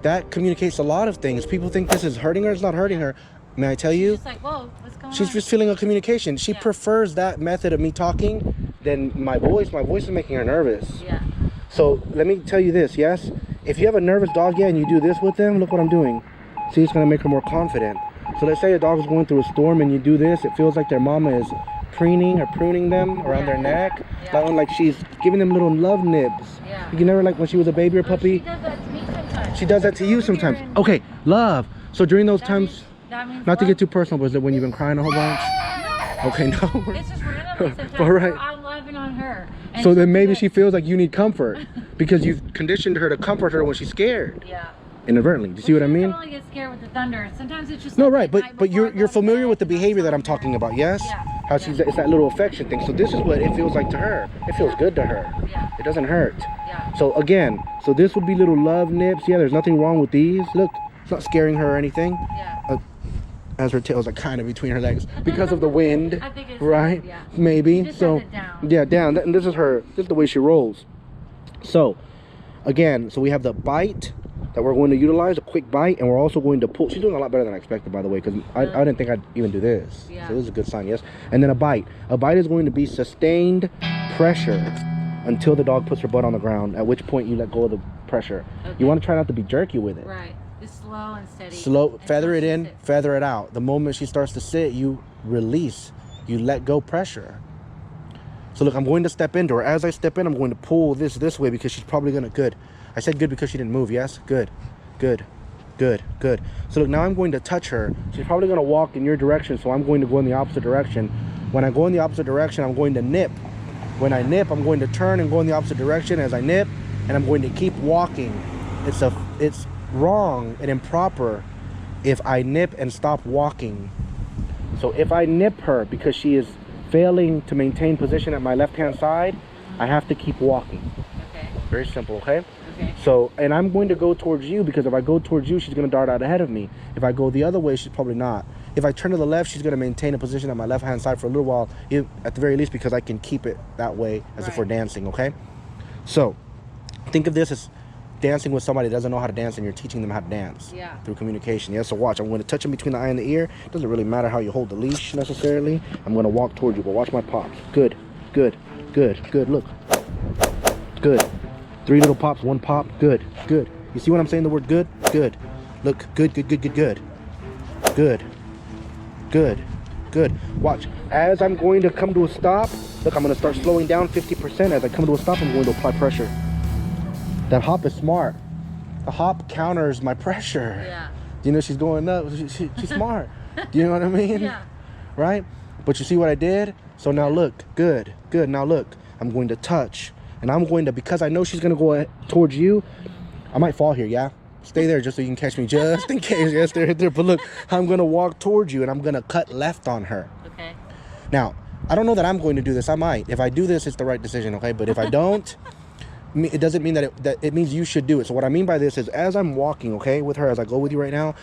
that communicates a lot of things. People think this is hurting her. It's not hurting her. May I tell you? She's just like, whoa, what's going on? She's just feeling a communication. She prefers that method of me talking than my voice. My voice is making her nervous. Yeah. So let me tell you this, yes? If you have a nervous dog, and you do this with them, look what I'm doing. See, it's gonna make her more confident. So let's say a dog is going through a storm and you do this, it feels like their mama is preening or pruning them around their neck. Like she's giving them little love nibs. Yeah. You never, like when she was a baby or puppy? She does that to me sometimes. She does that to you sometimes. Okay, love. So during those times, That means not to what? get too personal, but is it when you've been crying a whole bunch? No. Okay, no. It's just randomly sometimes. All right. I'm loving on her. And So then she'll maybe do she feels like you need comfort because you've conditioned her to comfort her when she's scared. Yeah. Inadvertently. Do you see what I She mean? doesn't really get scared with the thunder. Sometimes it's just No, like right, the night but before I you're go to familiar bed, with the and I'll behavior that tell I'm her. talking about, yes? Yeah. How she's it's that little affection thing. So this is what it feels like to her. It feels good to her. Yeah. It doesn't hurt. Yeah. So again, so this would be little love nips. Yeah, there's nothing wrong with these. Look, it's not scaring her or anything. Yeah. As her tail's like kind of between her legs because of the wind. I think it's right? yeah. Maybe. She just So has it down. yeah, down. And this is her. This is the way she rolls. So again, so we have the bite that we're going to utilize, a quick bite, and we're also going to pull. She's doing a lot better than I expected, by the way, because I didn't think I'd even do this. Yeah. So this is a good sign, yes. And then a bite. A bite is going to be sustained pressure until the dog puts her butt on the ground, at which point you let go of the pressure. Okay. You want to try not to be jerky with it. Right. Just slow and steady. Slow, feather it Until she in, sits. feather it out. The moment she starts to sit, you release. You let go pressure. So look, I'm going to step into her. As I step in, I'm going to pull this way because she's probably going to, good. I said good because she didn't move, yes? Good, good, good, good. So look, now I'm going to touch her. She's probably going to walk in your direction, so I'm going to go in the opposite direction. When I go in the opposite direction, I'm going to nip. When I nip, I'm going to turn and go in the opposite direction as I nip, and I'm going to keep walking. It's wrong and improper if I nip and stop walking. So if I nip her because she is failing to maintain position at my left-hand side, I have to keep walking. Okay. Very simple, okay? Okay. So, and I'm going to go towards you because if I go towards you, she's going to dart out ahead of me. If I go the other way, she's probably not. If I turn to the left, she's going to maintain a position at my left-hand side for a little while, at the very least, because I can keep it that way as if we're dancing, okay? So, think of this as dancing with somebody that doesn't know how to dance and you're teaching them how to dance through communication. Yeah, so watch. I'm going to touch them between the eye and the ear. It doesn't really matter how you hold the leash necessarily. I'm going to walk towards you, but watch my pops. Good, good, good, good. Look. Good. 3 little pops, 1 pop. Good, good. You see what I'm saying? The word good? Good. Look, good, good, good, good, good. Good. Good. Good. Watch. As I'm going to come to a stop, look, I'm going to start slowing down 50%. As I come to a stop, I'm going to apply pressure. That hop is smart. The hop counters my pressure. Yeah. You know, she's going up. She's smart. Do you know what I mean? Yeah. Right? But you see what I did? So now look. Good. Good. Now look. I'm going to touch. And I'm going to, because I know she's going to go towards you, I might fall here, yeah? Stay there just so you can catch me just in case. Yes, there. But look, I'm going to walk towards you and I'm going to cut left on her. Okay. Now, I don't know that I'm going to do this. I might. If I do this, it's the right decision, okay? But if I don't, it doesn't mean that it means you should do it. So what I mean by this is as I'm walking, okay, with her, as I go with you right now,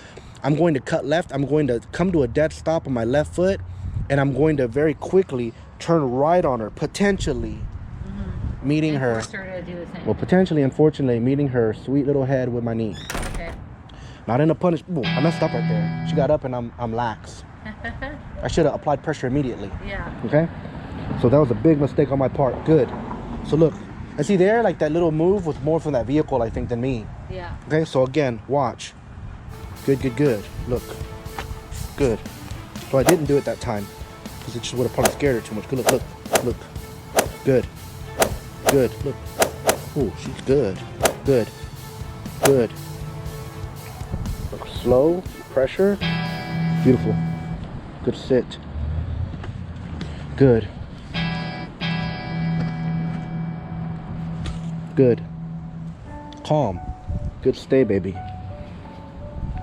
I'm going to cut left. I'm going to come to a dead stop on my left foot, and I'm going to very quickly turn right on her, potentially meeting her. Force her to do the same. Well, potentially, unfortunately, meeting her sweet little head with my knee. Okay. Not in a punish. Ooh, I messed up right there. She got up and I'm lax. I should have applied pressure immediately. Yeah. Okay? So that was a big mistake on my part. Good. So look, and see there, like that little move was more from that vehicle, I think, than me. Yeah. Okay, so again, watch. Good, good, good. Look. Good. So I didn't do it that time because it just would have probably scared her too much. Good, look, look, look. Good. Good, look. Oh, she's good. Good. Good. Look, slow, pressure. Beautiful. Good sit. Good. Good. Calm. Good stay, baby.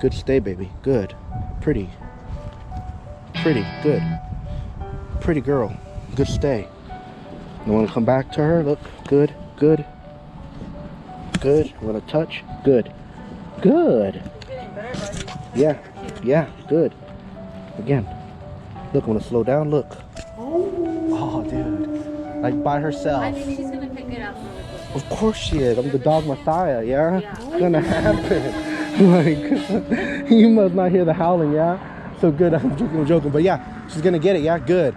Good stay, baby. Good. Pretty. Pretty. Good. Pretty girl. Good stay. You want to come back to her? Look. Good. Good. Good. You want to touch? Good. Good. Yeah. Yeah. Good. Again. Look, I want to slow down. Look. Oh, dude. Like by herself. I think she's gonna pick it up really quick. Of course she is. I'm the dog messiah, yeah? Yeah. It's gonna happen. Like, you must not hear the howling, yeah? So good, I'm joking. But yeah, she's gonna get it, yeah? Good.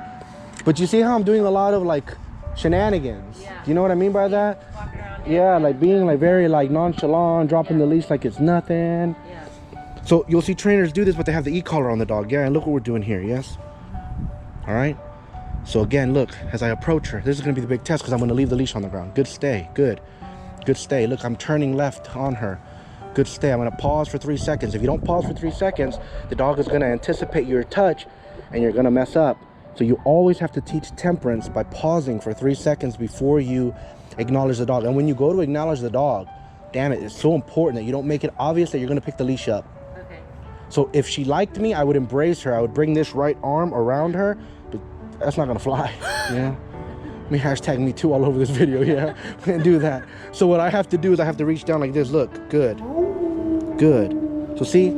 But you see how I'm doing a lot of like shenanigans? Yeah. Do you know what I mean by that? Walking around Yeah, like being like very like nonchalant, dropping the leash like it's nothing. Yeah. So you'll see trainers do this, but they have the e-collar on the dog, yeah? And look what we're doing here, yes? All right? So again, look, as I approach her, this is gonna be the big test because I'm gonna leave the leash on the ground. Good stay, good. Good stay. Look, I'm turning left on her. Good stay. I'm gonna pause for 3 seconds. If you don't pause for 3 seconds, the dog is gonna anticipate your touch and you're gonna mess up. So you always have to teach temperance by pausing for 3 seconds before you acknowledge the dog. And when you go to acknowledge the dog, damn it, it's so important that you don't make it obvious that you're gonna pick the leash up. Okay. So if she liked me, I would embrace her. I would bring this right arm around her, but that's not gonna fly, you know? I mean, hashtag me too all over this video, yeah? Can't do that. So what I have to do is I have to reach down like this. Look, good, good. So see,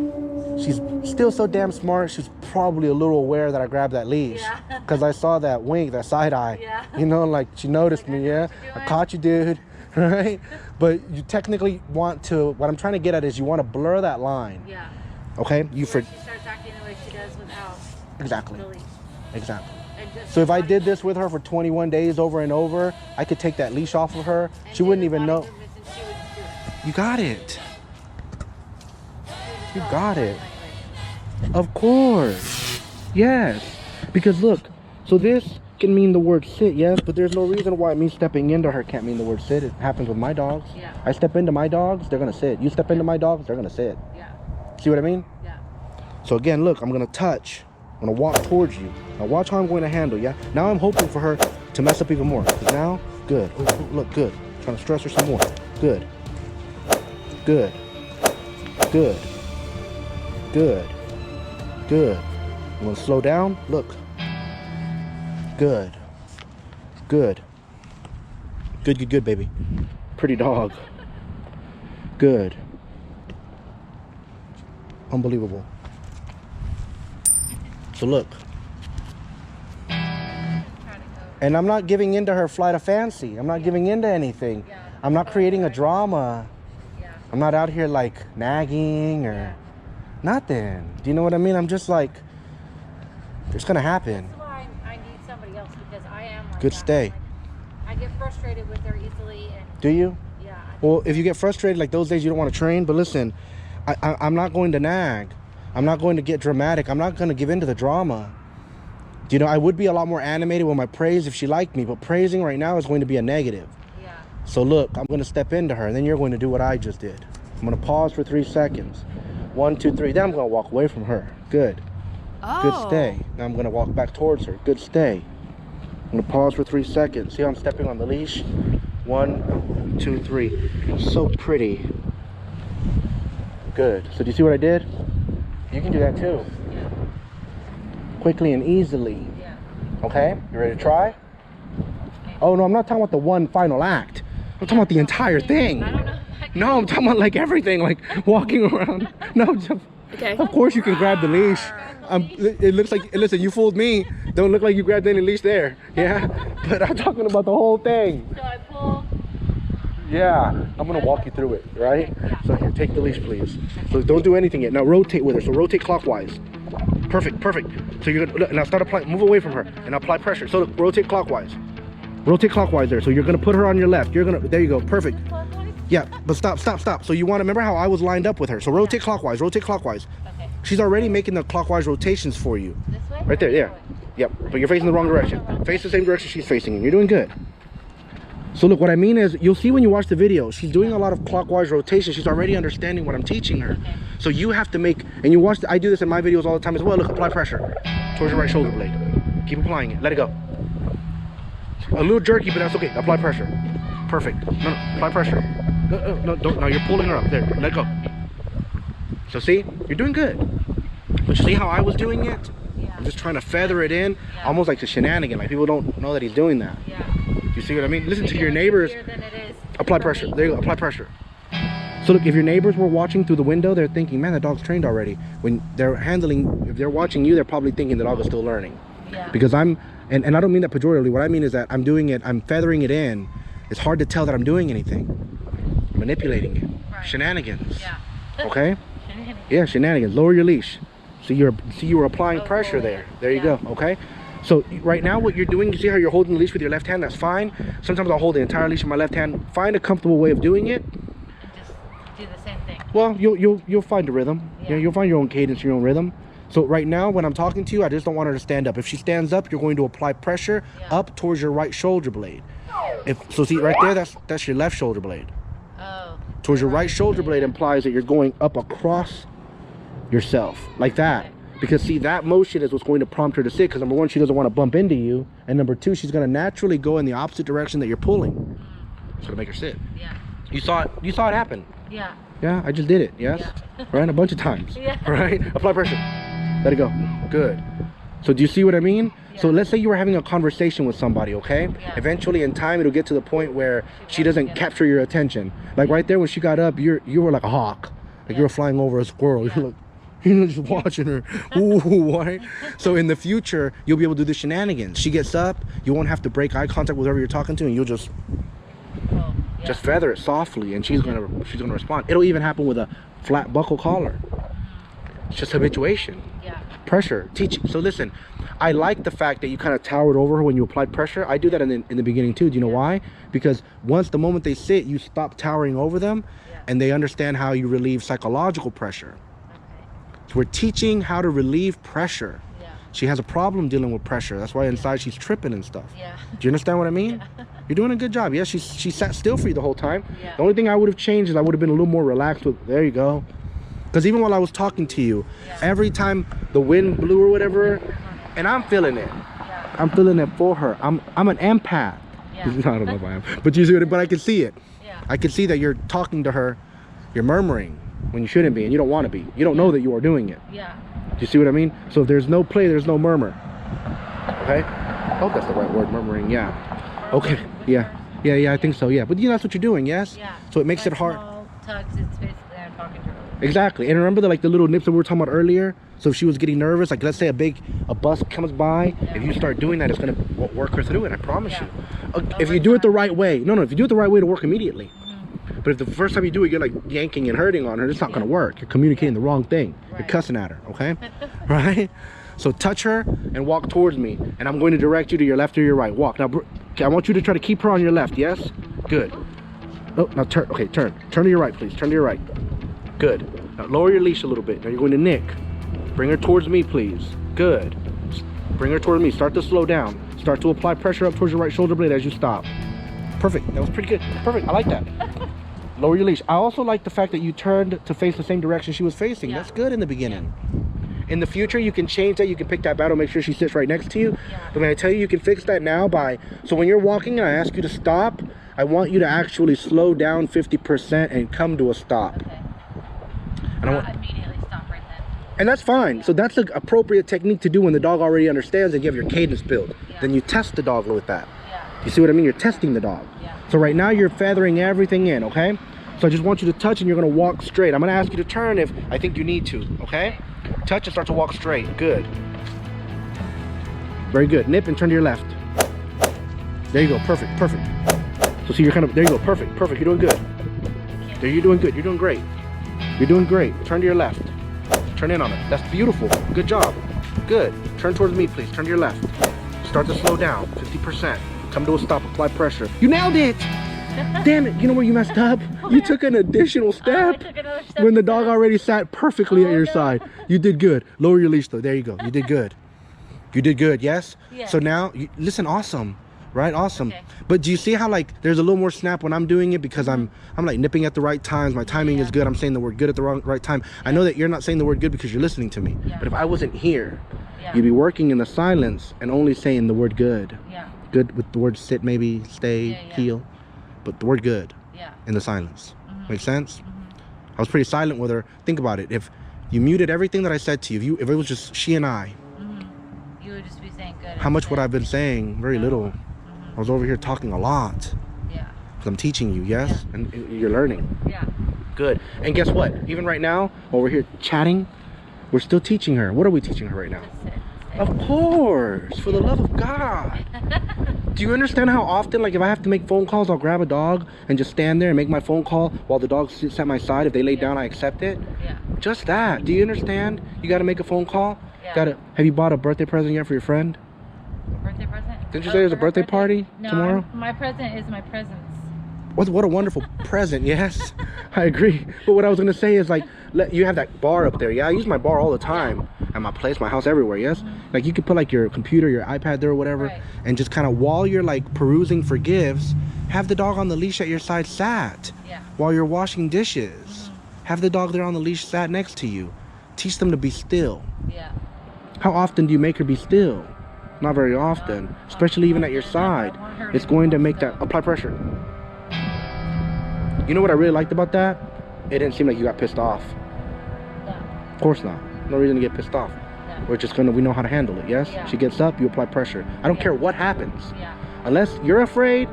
she's still so damn smart. She's probably a little aware that I grabbed that leash. Yeah. Because I saw that wink, that side eye. Yeah. You know, like she noticed me, yeah? I caught you, dude, right? But you technically want to, what I'm trying to get at is you want to blur that line, Yeah. okay? You So for she starts acting the way she does without exactly, the leash. exactly. And just So if I did this with her for 21 days over and over, I could take that leash off of her. and She do wouldn't the even body know. movements and she would just do it. You got it. She You would just got go it. like- Of course. Yes. Because look, so this can mean the word sit, yes, but there's no reason why me stepping into her can't mean the word sit. It happens with my dogs. Yeah. I step into my dogs, they're gonna sit. You step into my dogs, they're gonna sit. Yeah. See what I mean? Yeah. So again, look, I'm gonna touch. I'm gonna walk towards you. Now watch how I'm going to handle, yeah? Now I'm hoping for her to mess up even more. Because now, good. Ooh, ooh, look, good. Trying to stress her some more. Good. Good. Good. Good. Good. I'm gonna slow down. Look. Good. Good. Good, good, good, baby. Pretty dog. Good. Unbelievable. So look. Try to go. And I'm not giving in to her flight of fancy. I'm not giving in to anything. Yeah. I'm not creating a drama. Yeah. I'm not out here like nagging or nothing. Do you know what I mean? I'm just like, it's gonna happen. That's why I need somebody else because I am like Good that. stay. Like, I get frustrated with her easily and Do you? yeah. Well, if you get frustrated like those days you don't want to train, but listen, I'm not going to nag. I'm not going to get dramatic. I'm not going to give in to the drama. You know, I would be a lot more animated with my praise if she liked me, but praising right now is going to be a negative. Yeah. So look, I'm going to step into her, and then you're going to do what I just did. I'm going to pause for 3 seconds. 1, 2, 3. Then I'm going to walk away from her. Good. Oh. Good stay. Now I'm going to walk back towards her. Good stay. I'm going to pause for 3 seconds. See how I'm stepping on the leash? 1, 2, 3. So pretty. Good. So do you see what I did? You can do that too. Yeah. Quickly and easily. Yeah. Okay? You ready to try? Oh no, I'm not talking about the one final act. I'm talking about the entire thing. I don't know. No, I'm talking about like everything, like walking around. No, just, Okay. of course you can grab the leash. It looks like, listen, you fooled me. Don't look like you grabbed any leash there. Yeah? But I'm talking about the whole thing. So I pull. Yeah, I'm gonna walk you through it, right? So here, take the leash, please. So don't do anything yet. Now rotate with her. So rotate clockwise. Perfect, perfect. So you're gonna now start applying. Move away from her and apply pressure. So look, rotate clockwise. Rotate clockwise there. So you're gonna put her on your left. You're gonna. There you go. Perfect. Yeah, but stop, stop, stop. So you want to remember how I was lined up with her. So rotate clockwise. Rotate clockwise. Okay. She's already making the clockwise rotations for you. This way? Right there. Yeah. Yep. But you're facing the wrong direction. Face the same direction she's facing in. You're doing good. So look, what I mean is, you'll see when you watch the video, she's doing a lot of clockwise rotation. She's already understanding what I'm teaching her. Okay. So you have to make, and you watch, I do this in my videos all the time as well. Look, apply pressure towards your right shoulder blade. Keep applying it. Let it go. A little jerky, but that's okay. Apply pressure. Perfect. No, no, apply pressure. No, don't. Now you're pulling her up. There, let go. So see, you're doing good. But you see how I was doing it? Yeah. I'm just trying to feather it in, almost like a shenanigan. Like people don't know that he's doing that. Yeah. You see what I mean? Listen to your neighbors. Than it is Apply pressure. There you go. Apply pressure. So look, if your neighbors were watching through the window, they're thinking, man, the dog's trained already. When they're handling, if they're watching you, they're probably thinking the dog is still learning. Yeah. Because and I don't mean that pejoratively. What I mean is that I'm doing it, I'm feathering it in. It's hard to tell that I'm doing anything. I'm manipulating it. Right. Shenanigans. Yeah. Okay? Shenanigans. Yeah, shenanigans. Lower your leash. So you were applying pressure there. There you go. Okay? So right now what you're doing, you see how you're holding the leash with your left hand? That's fine. Sometimes I'll hold the entire leash in my left hand. Find a comfortable way of doing it. And just do the same thing. Well, you'll find a rhythm. Yeah. You'll find your own cadence, your own rhythm. So right now when I'm talking to you, I just don't want her to stand up. If she stands up, you're going to apply pressure up towards your right shoulder blade. So see right there, that's your left shoulder blade. Oh. Towards your right shoulder blade implies that you're going up across yourself like that. Because see, that motion is what's going to prompt her to sit, because number one, she doesn't want to bump into you, and number two, she's going to naturally go in the opposite direction that you're pulling. It's going to make her sit. Yeah. You saw it happen. Yeah. Yeah, I just did it. Yes. Yeah. Right, a bunch of times. Yeah. Right. Apply pressure. Let it go. Good. So do you see what I mean? Yeah. So let's say you were having a conversation with somebody, okay? Yeah. Eventually in time it'll get to the point where she doesn't capture your attention. Like right there when she got up, you were like a hawk. Like you were flying over a squirrel. You're just watching her. Ooh, right? So in the future, you'll be able to do the shenanigans. She gets up, you won't have to break eye contact with whoever you're talking to, and you'll just feather it softly, and she's gonna respond. It'll even happen with a flat buckle collar. It's just habituation. Yeah. Pressure, teaching. So listen, I like the fact that you kind of towered over her when you applied pressure. I do that in the beginning too. Do you know why? Because the moment they sit, you stop towering over them, and they understand how you relieve psychological pressure. So we're teaching how to relieve pressure. Yeah. She has a problem dealing with pressure. That's why inside she's tripping and stuff. Yeah. Do you understand what I mean? Yeah. You're doing a good job. Yes, she sat still for you the whole time. Yeah. The only thing I would have changed is I would have been a little more relaxed with, there you go. Because even while I was talking to you, every time the wind blew or whatever, and I'm feeling it. Yeah. I'm feeling it for her. I'm an empath. Yeah. I don't know if I am. But you see what, but I can see it. Yeah. I can see that you're talking to her, you're murmuring when you shouldn't be, and you don't want to be. You don't know that you are doing it. Yeah. Do you see what I mean? So if there's no play, there's no murmur. Okay? I hope that's the right word, murmuring. Yeah. Okay. Yeah. Yeah, I think so. Yeah. But you know, that's what you're doing, yes? Yeah. So it makes it hard. Small tugs, it's basically I'm talking to her. Exactly. And remember the little nips that we were talking about earlier? So if she was getting nervous, like let's say a bus comes by, if you start doing that, it's going to work her through it, I promise you. If you do it the right way. No, if you do it the right way, it'll work immediately. But if the first time you do it, you're like yanking and hurting on her, it's not going to work. You're communicating the wrong thing. You're cussing at her, okay? Right? So touch her and walk towards me, and I'm going to direct you to your left or your right. Walk. Now, okay, I want you to try to keep her on your left, yes? Good. Oh, now turn. Okay, turn. Turn to your right, please. Turn to your right. Good. Now lower your leash a little bit. Now you're going to nick. Bring her towards me, please. Good. Bring her towards me. Start to slow down. Start to apply pressure up towards your right shoulder blade as you stop. Perfect. That was pretty good. Perfect. I like that. Lower your leash. I also like the fact that you turned to face the same direction she was facing. That's good in the beginning. In the future, you can change that. You can pick that battle, make sure she sits right next to you. But when I tell you, you can fix that now so when you're walking and I ask you to stop, I want you to actually slow down 50% and come to a stop. Okay. And I want immediately stop right then. And that's fine. So that's an appropriate technique to do when the dog already understands and you have your cadence built. Then you test the dog with that. You see what I mean? You're testing the dog. So right now you're feathering everything in, okay? So I just want you to touch and you're gonna walk straight. I'm gonna ask you to turn if I think you need to, okay? Touch and start to walk straight, good. Very good, nip and turn to your left. There you go, perfect, perfect. So see, you're kind of, there you go, perfect, perfect, you're doing good. There, you're doing good, you're doing great. You're doing great. Turn to your left. Turn in on it. That's beautiful. Good job. Good. Turn towards me, please. Turn to your left. Start to slow down, 50%. Come to a stop, apply pressure. You nailed it! Damn it, you know where you messed up? You took an additional step, I took another step when the dog already sat perfectly at your side. You did good. Lower your leash though, there you go. You did good. You did good, yes? Yeah. So now, listen, awesome, right? Awesome. Okay. But do you see how like there's a little more snap when I'm doing it because I'm like nipping at the right times. My timing is good. I'm saying the word good at the right time. I know that you're not saying the word good because you're listening to me. Yeah. But if I wasn't here, you'd be working in the silence and only saying the word good. Yeah. Good with the word sit, maybe, stay, heel. But the word good in the silence. Make sense? I was pretty silent with her. Think about it. If you muted everything that I said to you, if it was just she and I, you would just be saying good. how much would I have been saying? Very little. I was over here talking a lot. Yeah. Because I'm teaching you, yes? And you're learning. Yeah. Good. And guess what? Even right now, while we're here chatting, we're still teaching her. What are we teaching her right now? Of course, for the love of God. Do you understand how often, like if I have to make phone calls, I'll grab a dog and just stand there and make my phone call while the dog sits at my side. If they lay down, I accept it. Yeah. Just that. Do you understand? You got to make a phone call. Yeah. Have you bought a birthday present yet for your friend? A birthday present? Didn't you say there's a birthday party tomorrow? My present is my presents. What a wonderful present. Yes, I agree. But what I was gonna say is like, you have that bar up there. Yeah, I use my bar all the time at my place, my house, everywhere. Yes, like you could put like your computer, your iPad there or whatever, and just kind of while you're like perusing for gifts, have the dog on the leash at your side sat. Yeah. While you're washing dishes, have the dog there on the leash sat next to you. Teach them to be still. Yeah. How often do you make her be still? Not very often, especially even at your side. It's going to make that apply pressure. You know what I really liked about that? It didn't seem like you got pissed off. No. Of course not. No reason to get pissed off. No. We're just we know how to handle it, yes? Yeah. She gets up, you apply pressure. I don't care what happens. Yeah. Unless you're afraid,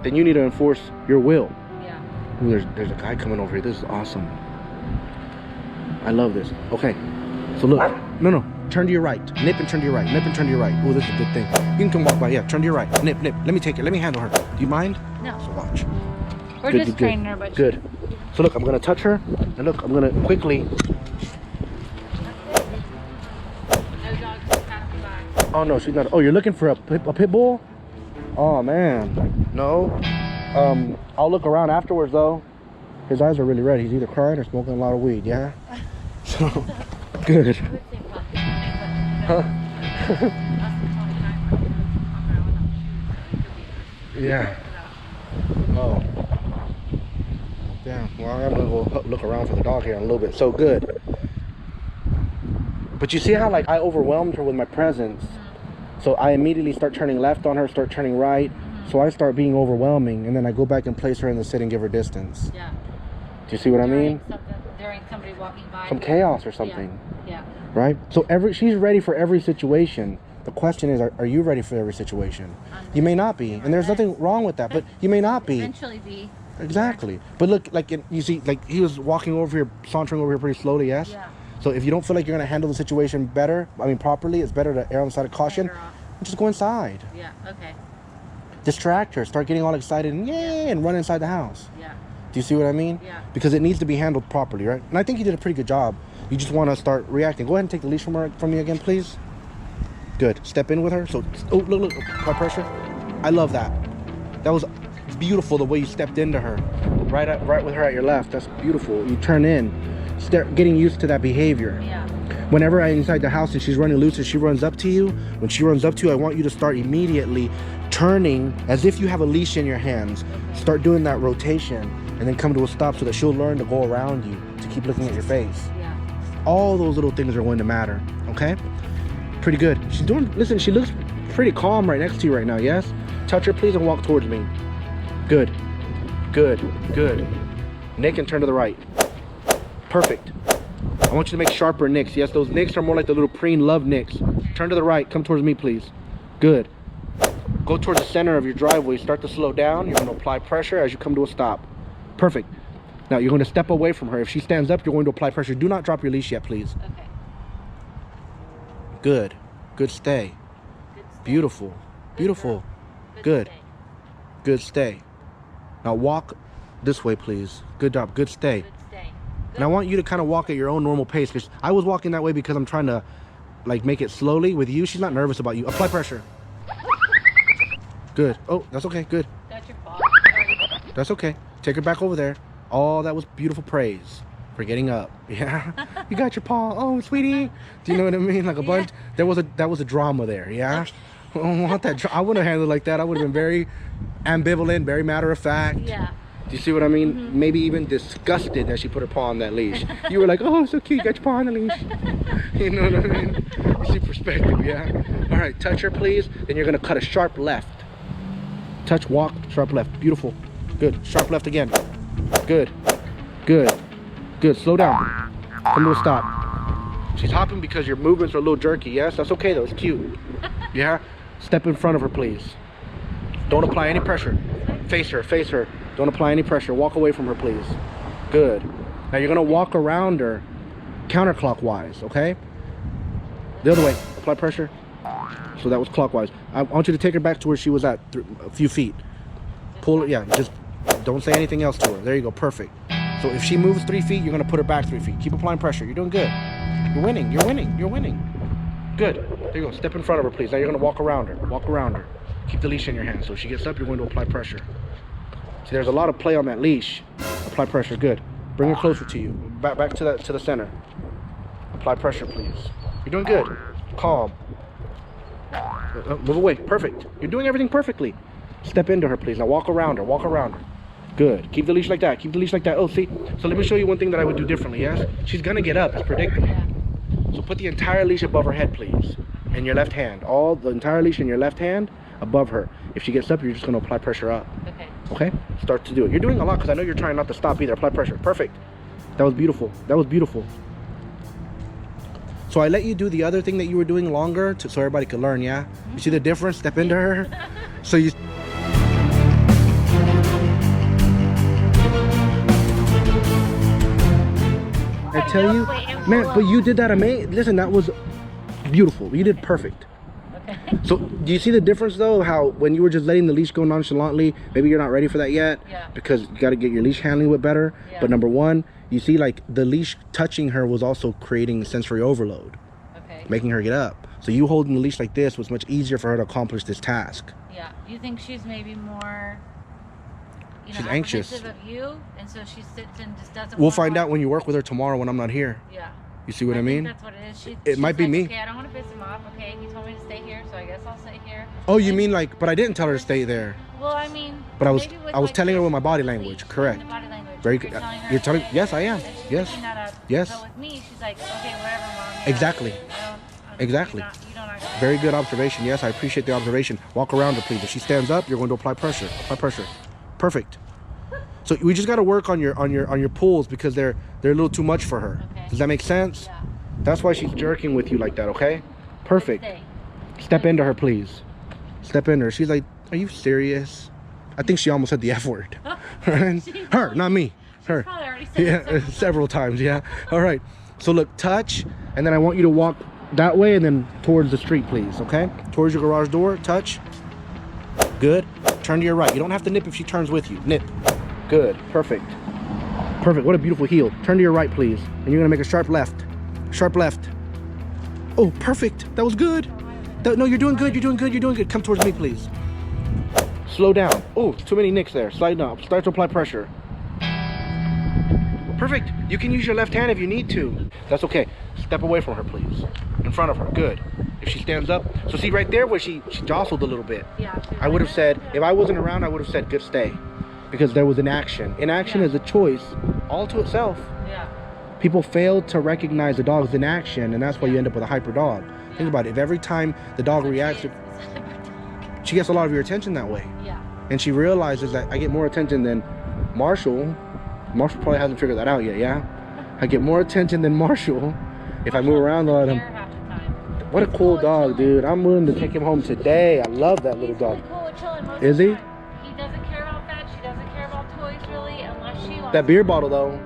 then you need to enforce your will. Yeah. Ooh, there's a guy coming over here. This is awesome. I love this. Okay. So look. No. Turn to your right. Nip and turn to your right. Nip and turn to your right. Oh, this is a good thing. You can come walk by. Yeah, turn to your right. Nip. Let me take it. Let me handle her. Do you mind? No. So watch. We're Good, just good, training her, but good. So look, I'm gonna touch her, and look, I'm gonna quickly. No dogs passing by. Oh no, she's not. Oh, you're looking for a pit bull? Oh man, no. I'll look around afterwards though. His eyes are really red. He's either crying or smoking a lot of weed. Yeah. So good. Huh? Yeah. Oh. Damn. Well, I'm gonna go look around for the dog here in a little bit. So good. But you see how like I overwhelmed her with my presence. So I immediately start turning left on her, start turning right. So I start being overwhelming, and then I go back and place her in the sit and give her distance. Yeah. Do you see what I mean? During somebody walking by. Some chaos or something. Yeah. Right? So she's ready for every situation. The question is, are you ready for every situation? You may not be, and there's nothing wrong with that, but you may not be. Eventually be. Exactly. But look, like you see, like he was walking over here, sauntering over here pretty slowly, yes? Yeah. So if you don't feel like you're gonna handle the situation properly, it's better to err on the side of caution. Just go inside. Yeah, okay. Distract her, start getting all excited and yay, and run inside the house. Yeah. Do you see what I mean? Yeah. Because it needs to be handled properly, right? And I think you did a pretty good job. You just want to start reacting. Go ahead and take the leash from me again, please. Good. Step in with her. So, oh, look, apply pressure. I love that. That was beautiful the way you stepped into her. Right with her at your left. That's beautiful. You turn in. Start getting used to that behavior. Yeah. Whenever I'm inside the house and she's running loose and she runs up to you, when she runs up to you, I want you to start immediately turning as if you have a leash in your hands. Start doing that rotation and then come to a stop so that she'll learn to go around you, to keep looking at your face. Yeah. All those little things are going to matter, okay? Pretty good. Listen, she looks pretty calm right next to you right now, yes? Touch her, please, and walk towards me. Good. Nick and turn to the right. Perfect. I want you to make sharper nicks. Yes, those nicks are more like the little preen love nicks. Turn to the right. Come towards me, please. Good. Go towards the center of your driveway. Start to slow down. You're going to apply pressure as you come to a stop. Perfect. Now, you're going to step away from her. If she stands up, you're going to apply pressure. Do not drop your leash yet, please. Okay. Good. Good stay. Beautiful. Beautiful. Good. Good stay. Now walk this way, please. Good job. Good stay. Good stay. And I want you to kind of walk at your own normal pace, because I was walking that way because I'm trying to like make it slowly. With you, she's not nervous about you. Apply pressure. Good. Oh, that's okay. Good. That's your fault. That's okay. Take her back over there. Oh, that was beautiful praise for getting up. Yeah. You got your paw. Oh, sweetie. Do you know what I mean? Like a bunch. That was a drama there. Yeah. Okay. I don't want that. I wouldn't have handled it like that. I would have been very ambivalent, very matter of fact. Yeah. Do you see what I mean? Maybe even disgusted that she put her paw on that leash. You were like, oh, so cute, you got your paw on the leash. You know what I mean? You see perspective, yeah? All right, touch her, please. Then you're gonna cut a sharp left. Touch, walk, sharp left. Beautiful. Good. Sharp left again. Good. Good. Good. Slow down. Come to a stop. She's hopping because your movements are a little jerky, yes? That's okay though, it's cute. Yeah? Step in front of her, please. Don't apply any pressure. Face her, face her. Don't apply any pressure. Walk away from her, please. Good. Now you're gonna walk around her counterclockwise, okay? The other way. Apply pressure. So that was clockwise. I want you to take her back to where she was at, a few feet. Pull it, yeah, just don't say anything else to her. There you go, perfect. So if she moves 3 feet, you're gonna put her back 3 feet. Keep applying pressure. You're doing good. You're winning, you're winning, you're winning. Good. There you go. Step in front of her, please. Now you're gonna walk around her. Walk around her. Keep the leash in your hand. So if she gets up, you're going to apply pressure. See, there's a lot of play on that leash. Apply pressure. Good. Bring her closer to you. Back to the center. Apply pressure, please. You're doing good. Calm. Move away. Perfect. You're doing everything perfectly. Step into her, please. Now walk around her. Walk around her. Good. Keep the leash like that. Keep the leash like that. Oh, see? So let me show you one thing that I would do differently, yes? She's going to get up. It's predictable. So put the entire leash above her head, please. In your left hand. All the entire leash in your left hand above her. If she gets up, you're just going to apply pressure up. Okay. Okay? Start to do it. You're doing a lot because I know you're trying not to stop either. Apply pressure. Perfect. That was beautiful. That was beautiful. So I let you do the other thing that you were doing longer so everybody could learn, yeah? You see the difference? Step into her. So you... I tell you, man, but you did that amazing. Listen, that was beautiful. You did perfect. Okay. So do you see the difference though? How when you were just letting the leash go nonchalantly, maybe you're not ready for that yet. Yeah. Because you got to get your leash handling bit better. Yeah. But number one, you see like the leash touching her was also creating sensory overload. Okay. Making her get up. So you holding the leash like this was much easier for her to accomplish this task. Yeah. Do you think she's maybe more, She's anxious apprehensive of you, and so she sits and just doesn't We'll wanna, find out when you work with her tomorrow when I'm not here. Yeah. You see what I mean? That's what it is. It might be like, me. Okay, I don't want to piss him off. Okay, he told me to stay here, so I guess I'll stay here. Oh, you mean like, but I didn't tell her to stay there. Well, I mean, But I was maybe with, like, telling her this with my body leash, language. Correct. the body language. Very You're good. telling her You're telling. that- Yes, I am. that she's Yes. picking that up. Yes. But with me, she's like, okay, whatever, mom. Exactly. I don't, Exactly. You don't actually. Very good observation. Yes, I appreciate the observation. Walk around her, please. If she stands up, you're going to apply pressure. Apply pressure. Perfect. So we just got to work on your pulls because they're a little too much for her. Okay. Does that make sense? Yeah. That's why she's jerking with you like that. Okay. Perfect. Stay. Step into her, please. Step into her. She's like, are you serious? I think she almost said the F word. Her, not me. Her. Probably already said Yeah, it several times. Yeah. All right. So look, touch, and then I want you to walk that way and then towards the street, please. Okay. Towards your garage door. Touch. Good. Turn to your right. You don't have to nip if she turns with you. Nip. Good. Perfect. Perfect. What a beautiful heel. Turn to your right, please, and you're gonna make a sharp left. Sharp left. Oh, perfect. That was good. No, you're doing good. You're doing good. You're doing good. Come towards me, please. Slow down. Oh, too many nicks there. Slide up. Start to apply pressure. Perfect. You can use your left hand if you need to. That's okay. Step away from her, please. In front of her. Good. If she stands up. So see right there where she jostled a little bit. Yeah. I would have said, if I wasn't around, I would have said good stay. Because there was an action. Inaction is a choice all to itself. Yeah. People fail to recognize the dog's in action, and that's why you end up with a hyper dog. Think about it. If every time the dog reacts, she gets a lot of your attention that way. Yeah. And she realizes that I get more attention than Marshall. Marshall probably hasn't figured that out yet, yeah? I get more attention than Marshall if I move around a lot of him. What a cool dog, dude. I'm willing to take him home today. I love that little dog. Is he? He doesn't care about that. She doesn't care about toys really, unless she wants. That beer bottle though.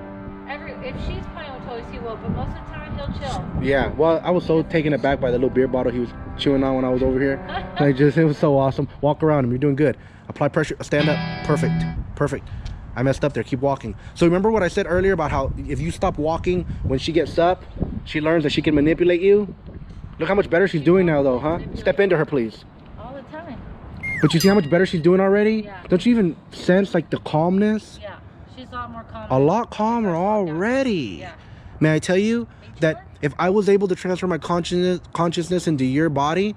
If she's playing with toys, he will. But most of the time, he'll chill. Yeah. Well, I was so taken aback by the little beer bottle he was chewing on when I was over here. Like, just, it was so awesome. Walk around him. You're doing good. Apply pressure. Stand up. Perfect. Perfect. I messed up there. Keep walking. So remember what I said earlier about how if you stop walking when she gets up, she learns that she can manipulate you? Look how much better she's doing now, though, huh? Step into her, please. All the time. But you see how much better she's doing already? Yeah. Don't you even sense, like, the calmness? Yeah. She's a lot more calm. A lot calmer already. Yeah. May I tell you that if I was able to transfer my consciousness into your body,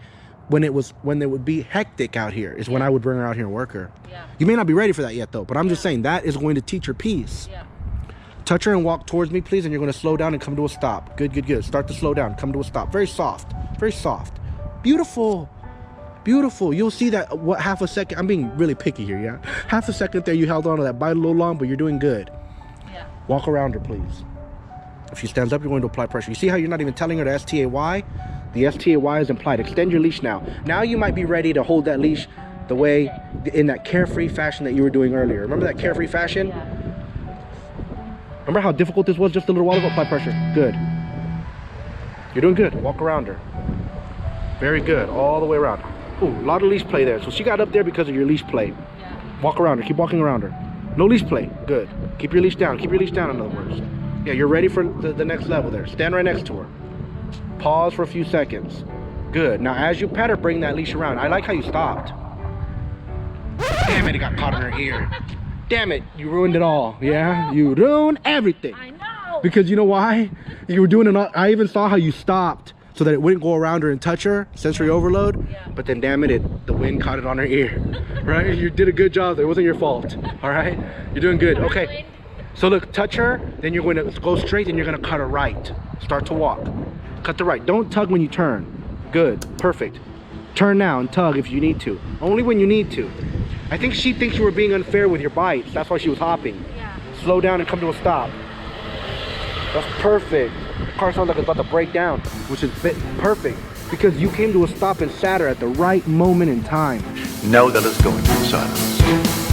when it would be hectic out here is when I would bring her out here and work her. Yeah. You may not be ready for that yet, though, but I'm just saying that is going to teach her peace. Yeah. Touch her and walk towards me, please, and you're going to slow down and come to a stop. Good, good, good. Start to slow down. Come to a stop. Very soft. Very soft. Beautiful. Beautiful. You'll see that half a second. I'm being really picky here, yeah? Half a second there you held on to that bite a little long, but you're doing good. Yeah. Walk around her, please. If she stands up, you're going to apply pressure. You see how you're not even telling her the STAY? The STAY is implied. Extend your leash now. Now you might be ready to hold that leash the way, in that carefree fashion that you were doing earlier. Remember that carefree fashion? Yeah. Remember how difficult this was just a little while ago? Apply pressure. Good. You're doing good. Walk around her. Very good. All the way around. Ooh, a lot of leash play there. So she got up there because of your leash play. Yeah. Walk around her. Keep walking around her. No leash play. Good. Keep your leash down. Keep your leash down, in other words. Yeah, you're ready for the next level there. Stand right next to her. Pause for a few seconds. Good. Now, as you pet her, bring that leash around. I like how you stopped. Damn it, it got caught in her ear. Damn it, you ruined it all. Yeah, you ruined everything. I know. Because you know why? You were doing it. I even saw how you stopped so that it wouldn't go around her and touch her. Sensory overload. Yeah. But then, damn it, the wind caught it on her ear. Right? You did a good job. It wasn't your fault. All right? You're doing good. Okay. So look, touch her. Then you're going to go straight and you're going to cut her right. Start to walk. Cut the right. Don't tug when you turn. Good. Perfect. Turn now and tug if you need to. Only when you need to. I think she thinks you were being unfair with your bites. That's why she was hopping. Yeah. Slow down and come to a stop. That's perfect. The car sounds like it's about to break down, which is perfect because you came to a stop and sat her at the right moment in time. Know that it's going in silence.